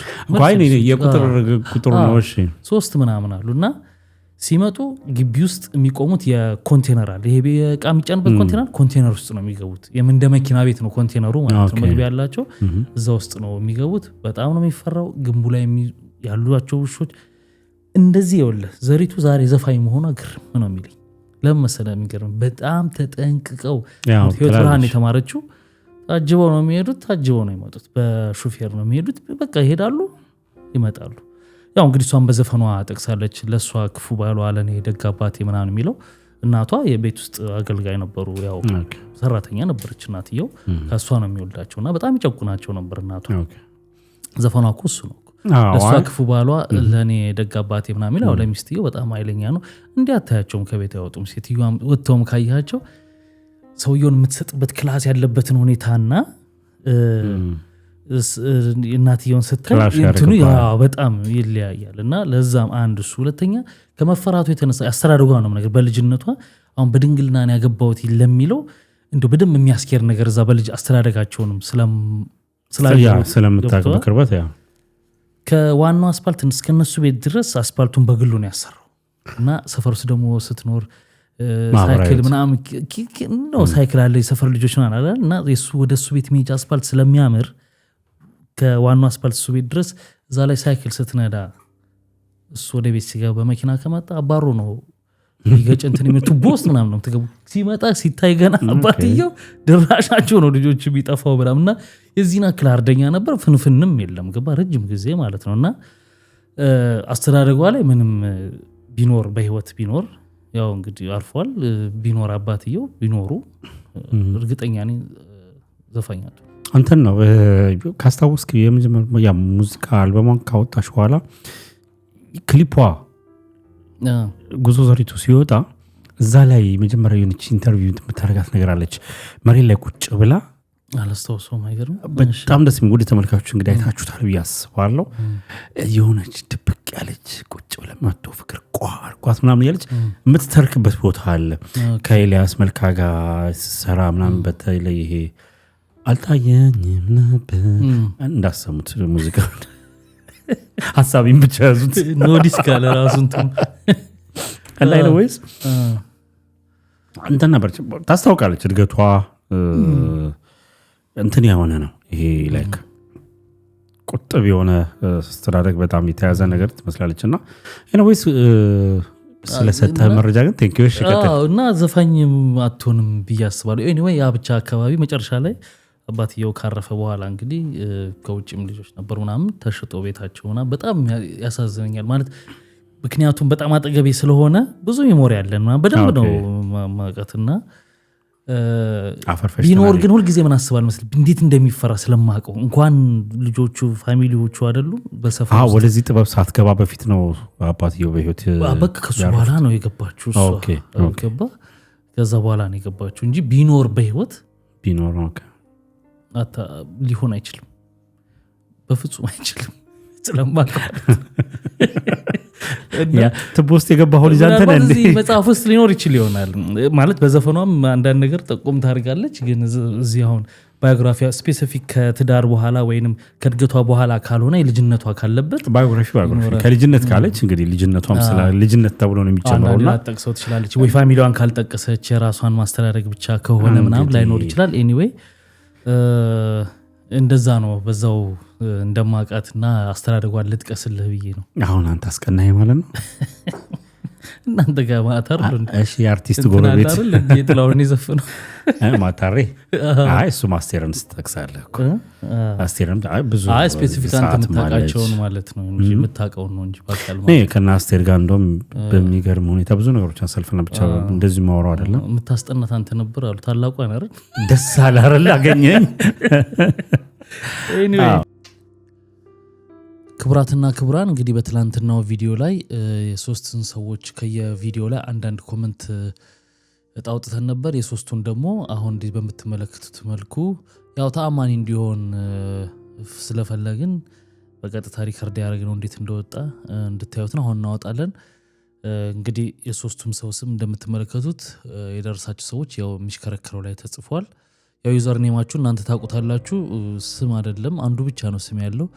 የቁጥር ነው። እሺ 3 ምናምን አሉ። እና ሲመጡ ግቢ ውስጥ የሚቆሙት የኮንቴነር አለ። ይሄ ዕቃ የሚጫንበት ኮንቴነር ውስጥ ነው የሚገቡት። እንደ መኪና ቤት ነው ኮንቴነሩ ማለት ነው። መግቢያ ያላቸው እዛ ውስጥ ነው የሚገቡት። በጣም ነው የሚፈራው። ግንቡ ላይ ያሏቸው ውሾች እንደዚህ ይኸውልህ። ዘሪቱ ዛሬ ዘፋኝ መሆኗ ግርም ነው የሚለኝ። ለምን መሰለህ የሚገርም? በጣም ተጠንቅቀው ህይወት ብርሃን የተማረችው ታጅበው ነው የሚሄዱት፣ ታጅበው ነው የሚመጡት። በሹፌር ነው የሚሄዱት። በቃ ይሄዳሉ ይመጣሉ። ያው እንግዲህ እሷን በዘፈኗ ጠቅሳለች። ለእሷ ክፉ ባሏ ለእኔ ደግ አባቴ ምናምን የሚለው። እናቷ የቤት ውስጥ አገልጋይ ነበሩ። ያው ሰራተኛ ነበረች እናትየው። ከእሷ ነው የሚወልዳቸው እና በጣም ይጨቁናቸው ነበር እናቷ። ዘፈኗ እኮ እሱ ነው። ለእሷ ክፉ ባሏ ለእኔ ደግ አባቴ ምናምን የሚለው። ለሚስትየው በጣም ኃይለኛ ነው። እንዲህ አታያቸውም፣ ከቤት አይወጡም። ሴትዮዋ ወጥተውም ካያቸው ሰውየውን የምትሰጥበት ክላስ ያለበትን ሁኔታና እናትየውን ስታይ እንትኑ በጣም ይለያያል። እና ለዛም አንድ እሱ። ሁለተኛ ከመፈራቱ የተነሳ አስተዳደጓ ነው ነገር በልጅነቷ አሁን በድንግልና ያገባሁት ለሚለው እንደው በደንብ የሚያስኬር ነገር እዛ በልጅ አስተዳደጋቸውንም ስለምታውቅ በቅርበት ያ ከዋናው አስፓልት እስከነሱ ቤት ድረስ አስፓልቱን በግሉ ነው ያሰራው። እና ሰፈር ውስጥ ደግሞ ስትኖር ሳይክል ምናምን ነው ሳይክል አለ የሰፈር ልጆች ምናምን አለ። እና እሱ ወደ እሱ ቤት መሄጃ አስፓልት ስለሚያምር ከዋናው አስፓልት እሱ ቤት ድረስ እዛ ላይ ሳይክል ስትነዳ እሱ ወደ ቤት ሲገባ በመኪና ከመጣ አባሮ ነው ይገጨንትን የሚል ቱቦ ውስጥ ምናምን ነው ተገቡ። ሲመጣ ሲታይ ገና አባትየው ድራሻቸው ነው ልጆች ቢጠፋው ብራም። እና የዚህን አክል አርደኛ ነበር። ፍንፍንም የለም ገባ ረጅም ጊዜ ማለት ነው። እና አስተዳደጓ ላይ ምንም ቢኖር በህይወት ቢኖር ያው እንግዲህ አርፏል። ቢኖር አባትየው ቢኖሩ እርግጠኛ ነኝ ዘፋኛቱ አንተን ነው ካስታወስክ የመጀመሪያ ሙዚቃ አልበሟን ካወጣሽ በኋላ ክሊፖ ጉዞ ዘሪቱ ሲወጣ እዛ ላይ መጀመሪያ የሆነች ኢንተርቪው የምታደርጋት ነገር አለች። መሬት ላይ ቁጭ ብላ አላስታውሰውም። አይገርም? በጣም ደስ የሚል። ወደ ተመልካቾች እንግዲህ አይታችሁታል ብዬ አስባለሁ። የሆነች ድብቅ ያለች ቁጭ ብላ መቶ ፍቅር ቋርቋት ምናምን ያለች የምትተርክበት ቦታ አለ። ከኤልያስ መልካ ጋር ሰራ ምናምን በተለይ ይሄ አልታየኝም ነበር እንዳሰሙት ሙዚቃ ሀሳቢን ብቻ ያዙት ኖዲስ ካለ ራሱን ላይ ነው ወይስ እንትን ነበር። ታስታውቃለች እድገቷ እንትን የሆነ ነው። ይሄ ላይክ ቁጥብ የሆነ አስተዳደግ በጣም የተያዘ ነገር ትመስላለች። እና ኤኒዌይስ ስለሰጠህ መረጃ ግን ቴንክ ዩ። እና ዘፋኝ አትሆንም ብዬ አስባለሁ። ኤኒዌይ ያ ብቻ አካባቢ መጨረሻ ላይ አባትየው ካረፈ በኋላ እንግዲህ ከውጭም ልጆች ነበሩ ምናምን ተሽጦ ቤታቸው ምናምን በጣም ያሳዝነኛል። ማለት ምክንያቱም በጣም አጠገቤ ስለሆነ ብዙ ሜሞሪ አለን በደንብ ነው ማቀትና ቢኖር ግን ሁልጊዜ ምን አስባል መስል እንዴት እንደሚፈራ ስለማቀው እንኳን ልጆቹ ፋሚሊዎቹ አይደሉም በሰፈር ወደዚህ ጥበብ ሳትገባ በፊት ነው አባትየው በህይወት በቃ ከሱ በኋላ ነው የገባችው ገባ ከዛ በኋላ ነው የገባችው እንጂ ቢኖር በህይወት ቢኖር ሊሆን አይችልም በፍጹም አይችልም ስለማቀው ትቦስት የገባው ልጅ አንተ ነህ እንዴ መጽሐፍ ውስጥ ሊኖር ይችል ይሆናል ማለት በዘፈኗም አንዳንድ ነገር ጠቆም ታርጋለች ግን እዚህ አሁን ባዮግራፊያ ስፔሲፊክ ከትዳር በኋላ ወይንም ከድገቷ በኋላ ካልሆነ የልጅነቷ ካለበት ባዮግራፊ ከልጅነት ካለች እንግዲህ ልጅነቷም ስለ ልጅነት ተብሎ ነው የሚጨምረውና አጣቅሰው ትችላለች ወይ ፋሚሊዋን ካልጠቀሰች የራሷን ማስተዳደግ ብቻ ከሆነ ምናምን ላይኖር ይችላል ኤኒዌይ እንደዛ ነው በዛው እንደማቃትና አስተዳደጓን ልጥቀስልህ ብዬ ነው አሁን አንተ አስቀናኝ ማለት ነው እናንተ ጋር ማታር እሺ አርቲስት ጎረቤት የጥላውን ይዘፍነው ማታሬ እሱ ማስቴርን ስትጠቅሳለህ እኮ አስቴርም ብዙ ስፔሲፊክ አንተ የምታውቃቸውን ማለት ነው እንጂ የምታውቀውን ነው እንጂ ባካል ማለት ከና አስቴር ጋር እንደውም በሚገርም ሁኔታ ብዙ ነገሮች አሰልፈና ብቻ እንደዚህ ማወራው አይደለም የምታስጠናት አንተ ነበር አሉ ታላቁ አይደል ደስ አለ አይደል አገኘኝ ኤኒዌይ ክብራትና ክብራን እንግዲህ በትላንትናው ቪዲዮ ላይ የሶስትን ሰዎች ከየቪዲዮ ላይ አንዳንድ ኮሜንት እጣውጥተን ነበር የሶስቱን ደግሞ አሁን እንዲህ በምትመለከቱት መልኩ ያው ተአማኒ እንዲሆን ስለፈለግን በቀጥታ ሪከርድ ያደረግነው እንዴት እንደወጣ እንድታዩት ነው አሁን እናወጣለን እንግዲህ የሶስቱም ሰው ስም እንደምትመለከቱት የደረሳችሁ ሰዎች ያው የሚሽከረከረው ላይ ተጽፏል ያው ዩዘር ኔማችሁ እናንተ ታውቁታላችሁ ስም አይደለም አንዱ ብቻ ነው ስም ያለው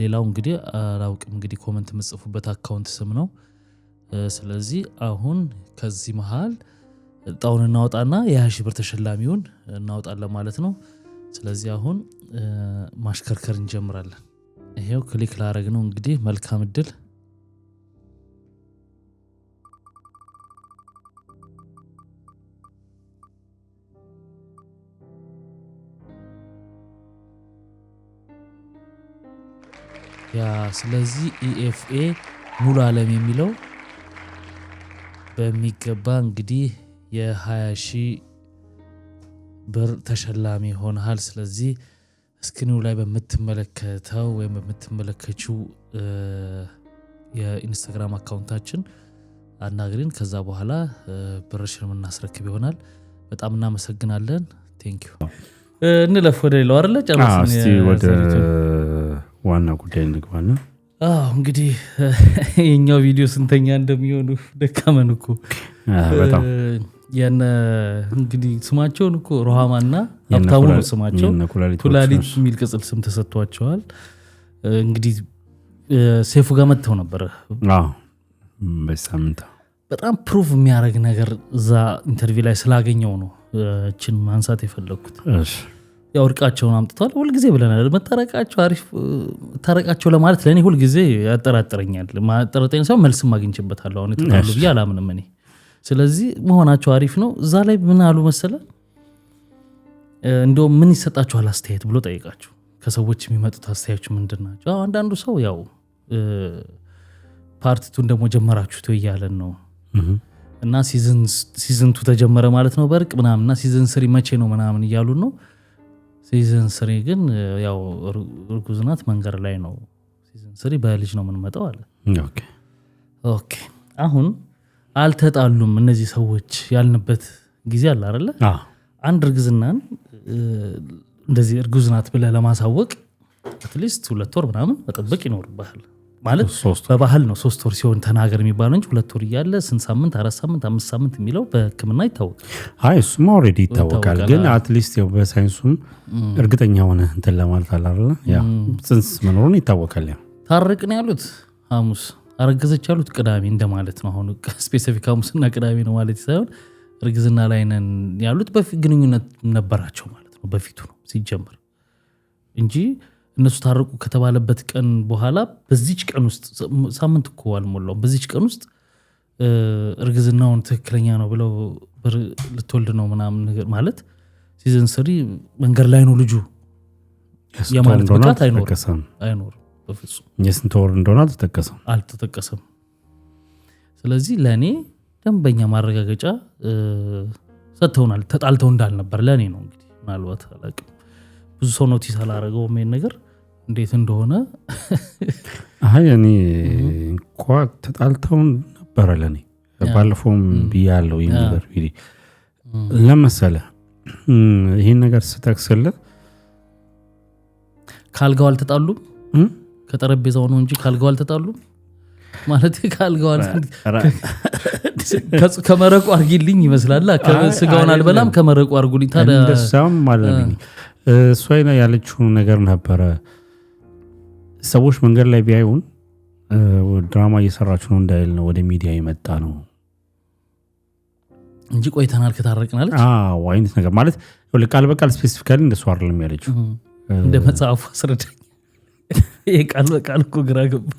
ሌላው እንግዲህ አላውቅም እንግዲህ ኮሜንት የምጽፉበት አካውንት ስም ነው ስለዚህ አሁን ከዚህ መሃል ጣውን እናወጣና የ20 ብር ተሸላሚውን እናወጣለን ማለት ነው ስለዚህ አሁን ማሽከርከር እንጀምራለን ይሄው ክሊክ ላረግ ነው እንግዲህ መልካም እድል ያ ስለዚህ ኢኤፍኤ ሙሉ ዓለም የሚለው በሚገባ እንግዲህ የ20,000 ብር ተሸላሚ ሆነሃል ስለዚህ ስክሪኑ ላይ በምትመለከተው ወይም በምትመለከችው የኢንስታግራም አካውንታችን አናግሪን ከዛ በኋላ ብርሽን የምናስረክብ ይሆናል በጣም እናመሰግናለን ቴንኪዩ እንለፍ ወደ ሌላው አይደለ ጨረስን ወደ ዋና ጉዳይ እንግባና እንግዲህ የኛው ቪዲዮ ስንተኛ እንደሚሆኑ ደካመን እኮ በጣም የነ እንግዲህ ስማቸውን እኮ ሮሃማና ሀብታሙ ነው ስማቸው ኩላሊት የሚል ቅጽል ስም ተሰጥቷቸዋል እንግዲህ ሴፉ ጋር መጥተው ነበር በሳምንት በጣም ፕሩፍ የሚያደርግ ነገር እዛ ኢንተርቪው ላይ ስላገኘው ነው እችን ማንሳት የፈለኩት ያው እርቃቸውን አምጥቷል ሁልጊዜ ብለናል መታረቃቸው አሪፍ ታረቃቸው ለማለት ለኔ ሁልጊዜ ያጠራጥረኛል ማጠራጠኝ ሰው መልስ ማግኝችበታለሁ አሁን ተጣሉ ብዬ አላምንም እኔ ስለዚህ መሆናቸው አሪፍ ነው እዛ ላይ ምን አሉ መሰለ እንደው ምን ይሰጣቸዋል አስተያየት ብሎ ጠይቃቸው ከሰዎች የሚመጡት አስተያየቶች ምንድናቸው አንዳንዱ ሰው ያው ፓርቲቱን ደግሞ ጀመራችሁት ይያለን ነው እና ሲዝን 2 ተጀመረ ማለት ነው በርቅ ምናምንና ሲዝን 3 መቼ ነው ምናምን ይያሉ ነው ሲዝን 3 ግን ያው እርጉዝናት መንገር ላይ ነው ሲዝን 3 በልጅ ነው የምንመጣው አለ ኦኬ አሁን አልተጣሉም እነዚህ ሰዎች ያልንበት ጊዜ አለ አይደለ አንድ እርግዝናን እንደዚህ እርጉዝናት ብለህ ለማሳወቅ አትሊስት 2 ወር ምናምን መጠበቅ ይኖርብሃል ማለት በባህል ነው 3 ወር ሲሆን ተናገር የሚባለው እንጂ 2 ወር እያለ 3 ሳምንት 4 ሳምንት 5 ሳምንት የሚለው በህክምና ይታወቃል እሱማ ኦልሬዲ ይታወቃል ግን አትሊስት ያው በሳይንሱም እርግጠኛ ሆነ እንትን ለማለት አላለ ያው ጽንስ መኖሩን ይታወቃል ያው ታረቅን ያሉት ሐሙስ አረገዘች ያሉት ቅዳሜ እንደማለት ነው አሁን ስፔሲፊክ ሐሙስና ቅዳሜ ነው ማለት ሳይሆን እርግዝና ላይ ነን ያሉት በፊት ግንኙነት ነበራቸው ማለት ነው በፊቱ ነው ሲጀምር እንጂ እነሱ ታረቁ ከተባለበት ቀን በኋላ በዚች ቀን ውስጥ ሳምንት እኮ አልሞላው በዚች ቀን ውስጥ እርግዝናውን ትክክለኛ ነው ብለው ልትወልድ ነው ምናምን ነገር ማለት ሲዝን 3 መንገድ ላይ ነው ልጁ የማለት ብቃት አይኖርም በፍጹም የስንት ወር እንደሆነ አልተጠቀሰም ስለዚህ ለኔ ደንበኛ ማረጋገጫ ሰጥተውናል። ተጣልተው እንዳልነበር ለኔ ነው እንግዲህ ምናልባት አላውቅም ብዙ ሰው ኖቲስ አላረገው ምን ነገር እንዴት እንደሆነ አይ እኔ እንኳን ተጣልተው ነበር ለኔ ባለፈውም ቢያለው ይነገር ቢዲ ለምሳሌ ይሄን ነገር ስተክሰለ ካልጋው አልተጣሉም ከጠረጴዛው ነው እንጂ ካልጋው አልተጣሉም ማለት ካልጋው ከመረቁ አርጊልኝ ይመስላል ከስጋውን አልበላም ከመረቁ አርጉልኝ ታዲያ እንደሳም ማለልኝ ሶይና ያለችው ነገር ነበረ ሰዎች መንገድ ላይ ቢያዩን ድራማ እየሰራችሁ ነው እንዳይል ነው ወደ ሚዲያ የመጣ ነው እንጂ ቆይተናል ከታረቅናለች አይነት ነገር ማለት ቃል በቃል ስፔሲፊካሊ እንደሱ አይደለም ያለችው እንደ መጽሐፉ አስረዳኝ ይሄ ቃል በቃል እኮ ግራ ገባ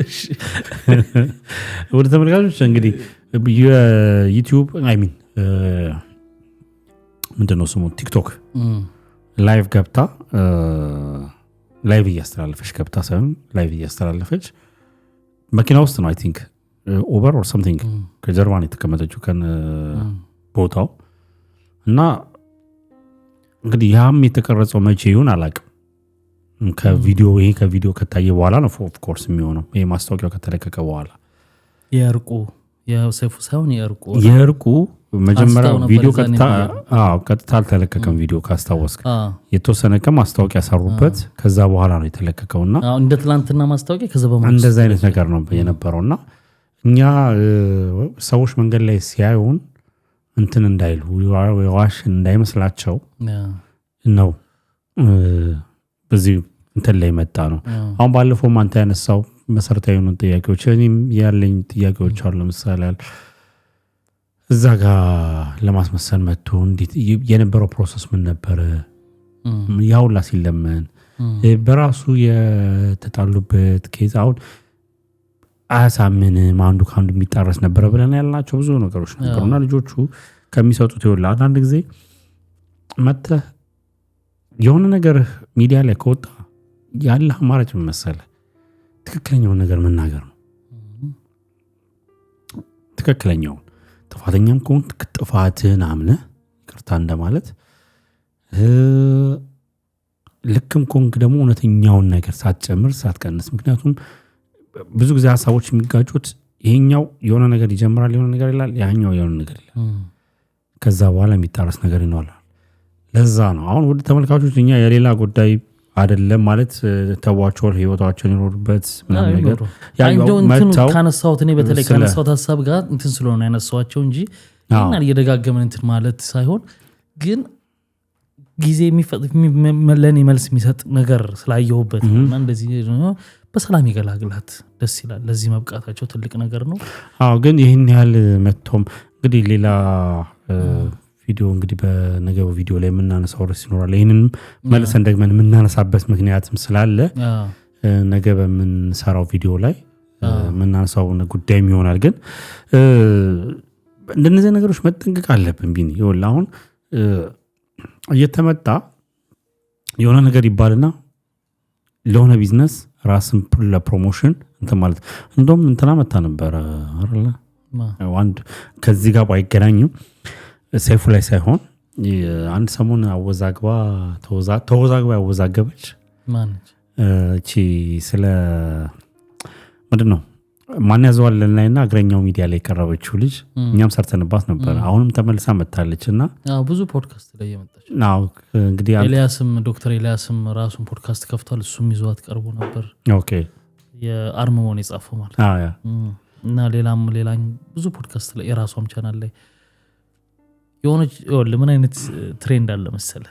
እሺ ወደ ተመልካቾች እንግዲህ የዩቲዩብ አይ ሚን ምንድነው ስሙ ቲክቶክ ላይቭ ገብታ ላይቭ እያስተላለፈች ገብታ ሳይሆን ላይቭ እያስተላለፈች መኪና ውስጥ ነው አይ ቲንክ ኦቨር ኦር ሰምቲንግ ከጀርባን የተቀመጠችው ከን ቦታው እና እንግዲህ ያም የተቀረጸው መቼ ይሁን አላውቅም ከቪዲዮ ከታየ በኋላ ነው ኦፍ ኮርስ የሚሆነው ይሄ ማስታወቂያው ከተለቀቀ በኋላ የሰይፉ ሳይሆን የእርቁ መጀመሪያ ቪዲዮ ቀጥታ አልተለቀቀም ቪዲዮ ካስታወስክ የተወሰነ ቀን ማስታወቂያ ሰሩበት ከዛ በኋላ ነው የተለቀቀውና እንደ ትላንትና ማስታወቂያ ከዛ በኋላ እንደዛ አይነት ነገር ነው የነበረውና እኛ ሰዎች መንገድ ላይ ሲያዩን እንትን እንዳይሉ ዋሽ እንዳይመስላቸው ነው በዚህ እንትን ላይ መጣ ነው አሁን ባለፈው አንተ ያነሳው መሰረታዊ የሆኑ ጥያቄዎች እኔም ያለኝ ጥያቄዎች አሉ ለምሳሌ እዛ ጋር ለማስመሰል መጥቶ እንዴት የነበረው ፕሮሰስ ምን ነበር ያውላ ሲለመን በራሱ የተጣሉበት ኬዝ አሁን አያሳምንም አንዱ ካንዱ የሚጣረስ ነበር ብለን ያልናቸው ብዙ ነገሮች ነበሩና ልጆቹ ከሚሰጡት ይወላ አንድ ጊዜ መተ የሆነ ነገር ሚዲያ ላይ ከወጣ ያለ አማራጭ መሰለ ትክክለኛው ነገር መናገር ነው ትክክለኛው ጥፋተኛም ከሆንክ ጥፋትህን አምነህ ይቅርታ እንደማለት ልክም ከሆንክ ደግሞ እውነተኛውን ነገር ሳትጨምር ሳትቀንስ ምክንያቱም ብዙ ጊዜ ሀሳቦች የሚጋጩት ይሄኛው የሆነ ነገር ይጀምራል የሆነ ነገር ይላል ያኛው የሆነ ነገር ይላል ከዛ በኋላ የሚጣረስ ነገር ይኖራል ለዛ ነው አሁን ወደ ተመልካቾች እኛ የሌላ ጉዳይ አይደለም ማለት ተዋቸው ህይወታቸውን ይኖርበት ምናምን ነገር ያው መጣው ካነሳሁት እኔ በተለይ ካነሳሁት ሐሳብ ጋር እንትን ስለሆነ ያነሳዋቸው እንጂ እና እየደጋገመን እንትን ማለት ሳይሆን ግን ጊዜ ለኔ መልስ የሚሰጥ ነገር ስላየሁበት እና እንደዚህ በሰላም ይገላግላት ደስ ይላል ለዚህ መብቃታቸው ትልቅ ነገር ነው አዎ ግን ይሄን ያህል መጥቶም እንግዲህ ሌላ ቪዲዮ እንግዲህ በነገው ቪዲዮ ላይ የምናነሳው ርዕስ ይኖራል ይሄንን መልሰን ደግመን የምናነሳበት ምክንያትም ስላለ ነገ በምንሰራው ቪዲዮ ላይ የምናነሳው ጉዳይም ይሆናል ግን እንደነዚህ ነገሮች መጠንቀቅ አለብን ቢኒ ይኸውልህ አሁን እየተመጣ የሆነ ነገር ይባልና ለሆነ ቢዝነስ ራስን ለፕሮሞሽን እንትን ማለት እንደውም እንትና መጣ ነበር አይደለ አንድ ከዚህ ጋር ባይገናኝም ሰይፉ ላይ ሳይሆን አንድ ሰሞን አወዛግባ ያወዛገበች ማነች እቺ ስለ ምንድነው ማን ያዘዋልና እግረኛው ሚዲያ ላይ ቀረበችው ልጅ እኛም ሰርተንባት ነበር አሁንም ተመልሳ መጣለችና ብዙ ፖድካስት ላይ የመጣች እንግዲህ ዶክተር ኤልያስም ራሱን ፖድካስት ከፍቷል እሱም ይዟት ቀርቦ ነበር ኦኬ የአርመሞን የጻፈው ማለት እና ሌላም ብዙ ፖድካስት ላይ የራሷም ቻናል ላይ የሆነች ምን አይነት ትሬንድ አለ መሰለ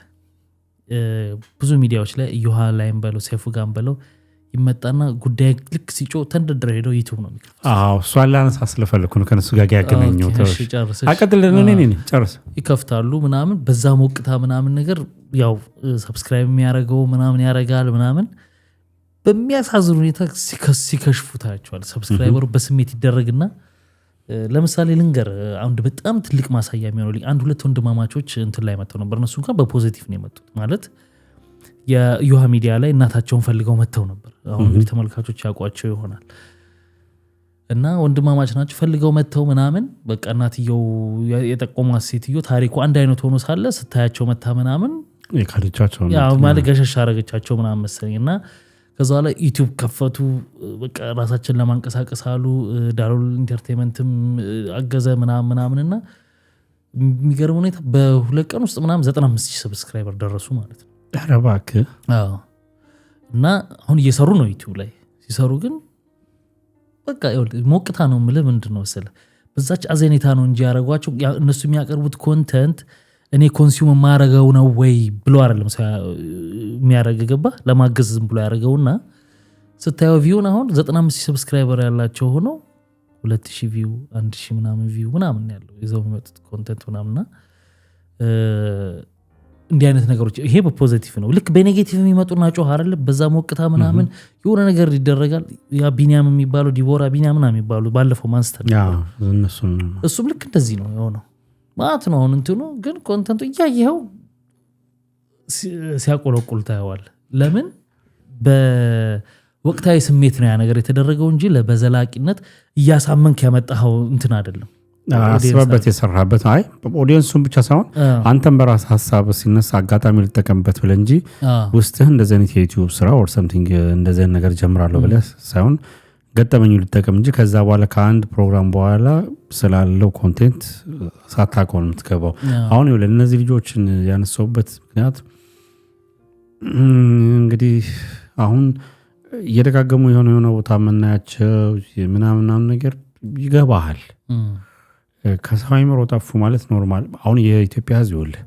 ብዙ ሚዲያዎች ላይ ዩሃ ላይም በለው ሰይፉ ጋም በለው ይመጣና ጉዳይ ልክ ሲጮ ተንደድረ ሄደው ዩቲዩብ ነው የሚከፍተው እሷ ላነሳ ስለፈለኩ ነው ከነሱ ጋር ያገናኘው አቀጥልን ጨርስ ይከፍታሉ ምናምን በዛ ሞቅታ ምናምን ነገር ያው ሰብስክራይብ የሚያደርገው ምናምን ያደርጋል ምናምን በሚያሳዝን ሁኔታ ሲከሽፉታቸዋል ሰብስክራይበሩ በስሜት ይደረግና ለምሳሌ ልንገር አንድ በጣም ትልቅ ማሳያ የሚሆነው አንድ ሁለት ወንድማማቾች እንትን ላይ መጥተው ነበር እነሱ እንኳን በፖዚቲቭ ነው የመጡት ማለት የዩሃ ሚዲያ ላይ እናታቸውን ፈልገው መጥተው ነበር አሁን እንግዲህ ተመልካቾች ያውቋቸው ይሆናል እና ወንድማማች ናቸው ፈልገው መተው ምናምን በቃ እናትየው የጠቆሟት ሴትዮ ታሪኩ አንድ አይነት ሆኖ ሳለ ስታያቸው መታ ምናምን የካድቻቸው ማለት ገሸሽ አረገቻቸው ምናምን መሰለኝ እና ከዛ ላይ ዩቲዩብ ከፈቱ በቃ ራሳችን ለማንቀሳቀስ አሉ ዳሎል ኢንተርቴይንመንትም አገዘ ምናምን እና የሚገርም ሁኔታ በሁለት ቀን ውስጥ ምናምን 95,000 ሰብስክራይበር ደረሱ ማለት ነው። ኧረ እባክህ እና አሁን እየሰሩ ነው ዩቲዩብ ላይ ሲሰሩ ግን በቃ ሞቅታ ነው የምልህ ምንድን ነው መሰለህ በዛች አዘኔታ ነው እንጂ ያደረጓቸው እነሱ የሚያቀርቡት ኮንተንት እኔ ኮንሱም ማረገው ነው ወይ ብሎ አይደለም የሚያደርግ ገባ ለማገዝ ዝም ብሎ ያደርገውና ስታየው ቪውን አሁን 95,000 ሰብስክራይበር ያላቸው ሆኖ 2,000 ቪው 1,000 ምናምን ቪው ምናምን ያለው ይዘው የሚመጡት ኮንተንት ምናምንና እንዲህ አይነት ነገሮች ይሄ በፖዚቲቭ ነው። ልክ በኔጌቲቭ የሚመጡና ጮህ አይደለ በዛ ሞቅታ ምናምን የሆነ ነገር ይደረጋል። ያ ቢኒያም የሚባለው ዲቦራ ቢኒያም ምናምን የሚባለው ባለፈው ማንስተር እሱም ልክ እንደዚህ ነው የሆነው ማለት ነው። አሁን እንትኑ ግን ኮንተንቱ እያየኸው ሲያቆለቁል ታየዋል። ለምን በወቅታዊ ስሜት ነው ያ ነገር የተደረገው እንጂ በዘላቂነት እያሳመንክ ያመጣኸው እንትን አይደለም። አስበበት የሰራበት አይ ኦዲየንሱን ብቻ ሳይሆን አንተም በራስ ሀሳብ ሲነሳ አጋጣሚ ልጠቀምበት ብለህ እንጂ ውስጥህ እንደዚህ አይነት የዩቲዩብ ስራ ኦር ሰምቲንግ እንደዚህ አይነት ነገር ጀምራለሁ ብለህ ሳይሆን ገጠመኙ ልጠቀም እንጂ ከዛ በኋላ ከአንድ ፕሮግራም በኋላ ስላለው ኮንቴንት ሳታውቀው ነው የምትገባው። አሁን ይኸውልህ እነዚህ ልጆችን ያነሳሁበት ምክንያት እንግዲህ አሁን እየደጋገሙ የሆነ ቦታ የምናያቸው ምናምን ነገር ይገባሃል። ከሰው አይምሮ ጠፉ ማለት ኖርማል። አሁን የኢትዮጵያ ሕዝብ ይኸውልህ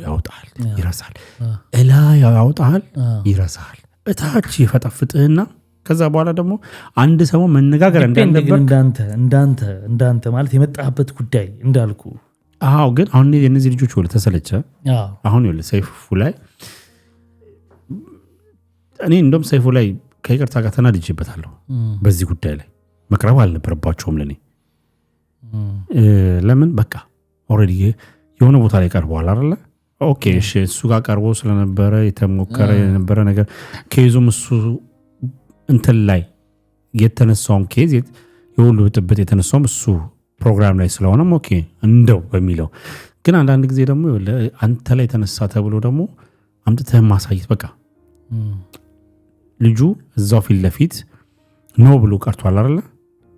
ያውጣል ይረሳል፣ እላ ያውጣል ይረሳል፣ እታች ይፈጠፍጥህና ከዛ በኋላ ደግሞ አንድ ሰው መነጋገር እንዳንደበር እንዳንተ ማለት የመጣበት ጉዳይ እንዳልኩ ግን አሁን የነዚህ ልጆች ወለ ተሰለቸ። አሁን ይኸውልህ ሰይፉ ላይ እኔ እንደውም ሰይፉ ላይ ከይቅርታ ጋር ተናድጄበታለሁ። በዚህ ጉዳይ ላይ መቅረብ አልነበረባቸውም ለኔ። ለምን በቃ ኦሬዲ የሆነ ቦታ ላይ ቀርበዋል አይደለ? ኦኬ እሺ እሱ ጋር ቀርቦ ስለነበረ የተሞከረ የነበረ ነገር ከይዞም እሱ እንትን ላይ የተነሳውም ኬዝ የሁሉ ጥብጥ የተነሳውም እሱ ፕሮግራም ላይ ስለሆነም ኦኬ እንደው በሚለው ግን አንዳንድ ጊዜ ደግሞ አንተ ላይ ተነሳ ተብሎ ደግሞ አምጥተህ ማሳየት በቃ ልጁ እዛው ፊት ለፊት ነው ብሎ ቀርቷል አይደለ?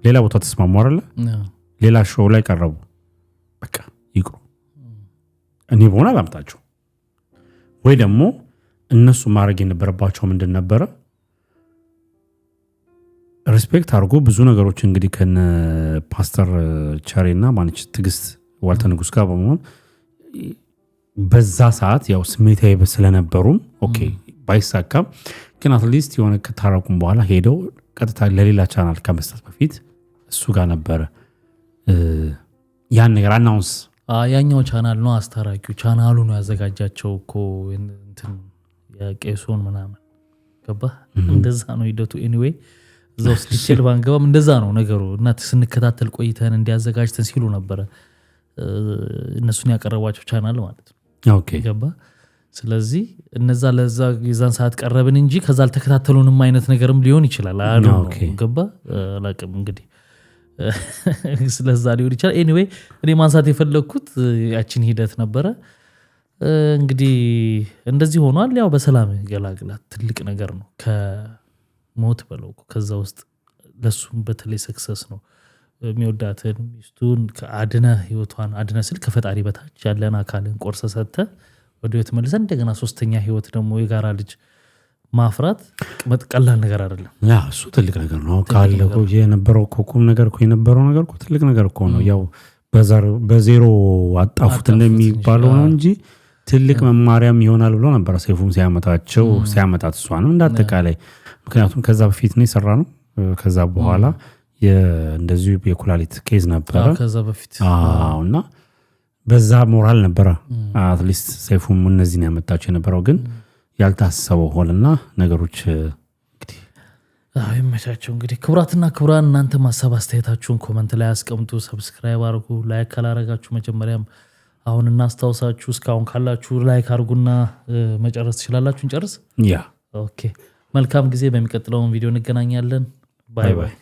ሌላ ቦታ ተስማሙ አይደለ? ሌላ ሾው ላይ ቀረቡ። በቃ ይቅሩ። እኔ በሆነ አላምጣቸው ወይ ደግሞ እነሱ ማድረግ የነበረባቸው ምንድን ነበረ? ሪስፔክት አድርጎ ብዙ ነገሮች እንግዲህ ከነ ፓስተር ቸሬና ማንች ትግስት ዋልተ ንጉስ ጋር በመሆን በዛ ሰዓት ያው ስሜታዊ ስለነበሩም ኦኬ ባይሳካም ግን አትሊስት የሆነ ከታረቁም በኋላ ሄደው ቀጥታ ለሌላ ቻናል ከመስጠት በፊት እሱ ጋር ነበረ ያን ነገር አናውንስ ያኛው ቻናል ነው አስታራቂው ቻናሉ ነው ያዘጋጃቸው እኮ እንትን የቄሶን ምናምን ገባ እንደዛ ነው ሂደቱ። ኤኒዌይ እዛው ዲቴል ባንገባም እንደዛ ነው ነገሩ እና ስንከታተል ቆይተን እንዲያዘጋጅተን ሲሉ ነበረ እነሱን ያቀረቧቸው ቻናል ማለት ነው። ኦኬ ገባ። ስለዚህ እነዛ ለዛ የዛን ሰዓት ቀረብን እንጂ ከዛ አልተከታተሉንም አይነት ነገርም ሊሆን ይችላል። ገባ አላቅም እንግዲህ ስለዛ ሊሆን ይችላል። ኤኒዌይ እኔ ማንሳት የፈለግኩት ያችን ሂደት ነበረ። እንግዲህ እንደዚህ ሆኗል። ያው በሰላም ገላግላት ትልቅ ነገር ነው። ከሞት በለው ከዛ ውስጥ ለሱም በተለይ ሰክሰስ ነው። የሚወዳትን ሚስቱን ከአድነ ህይወቷን አድነ ስል ከፈጣሪ በታች ያለን አካልን ቆርሰ ሰተ ወደ ህይወት መልሰ እንደገና ሶስተኛ ህይወት ደግሞ የጋራ ልጅ ማፍራት ቀላል ነገር አይደለም። ያ እሱ ትልቅ ነገር ነው። ካለው የነበረው ኮኩም ነገር እኮ የነበረው ነገር እኮ ትልቅ ነገር እኮ ነው። ያው በዜሮ አጣፉት እንደሚባለው ነው እንጂ ትልቅ መማሪያም ይሆናል ብሎ ነበር ሰይፉም ሲያመጣት እሷንም እንዳጠቃላይ። ምክንያቱም ከዛ በፊት ነው የሰራ ነው። ከዛ በኋላ እንደዚሁ የኩላሊት ኬዝ ነበረ ከዛ በፊት እና በዛ ሞራል ነበረ አትሊስት ሰይፉም እነዚህን ያመጣቸው የነበረው ግን ያልታሰበው ሆነና ነገሮች እንግዲህ ይመቻቸው። እንግዲህ ክቡራትና ክቡራን እናንተ ማሰብ አስተያየታችሁን ኮሜንት ላይ አስቀምጡ። ሰብስክራይብ አድርጉ። ላይክ ካላረጋችሁ መጀመሪያም አሁን እናስታውሳችሁ እስካሁን ካላችሁ ላይክ አድርጉና መጨረስ ትችላላችሁ። እንጨርስ። ያ ኦኬ መልካም ጊዜ። በሚቀጥለው ቪዲዮ እንገናኛለን። ባይ ባይ።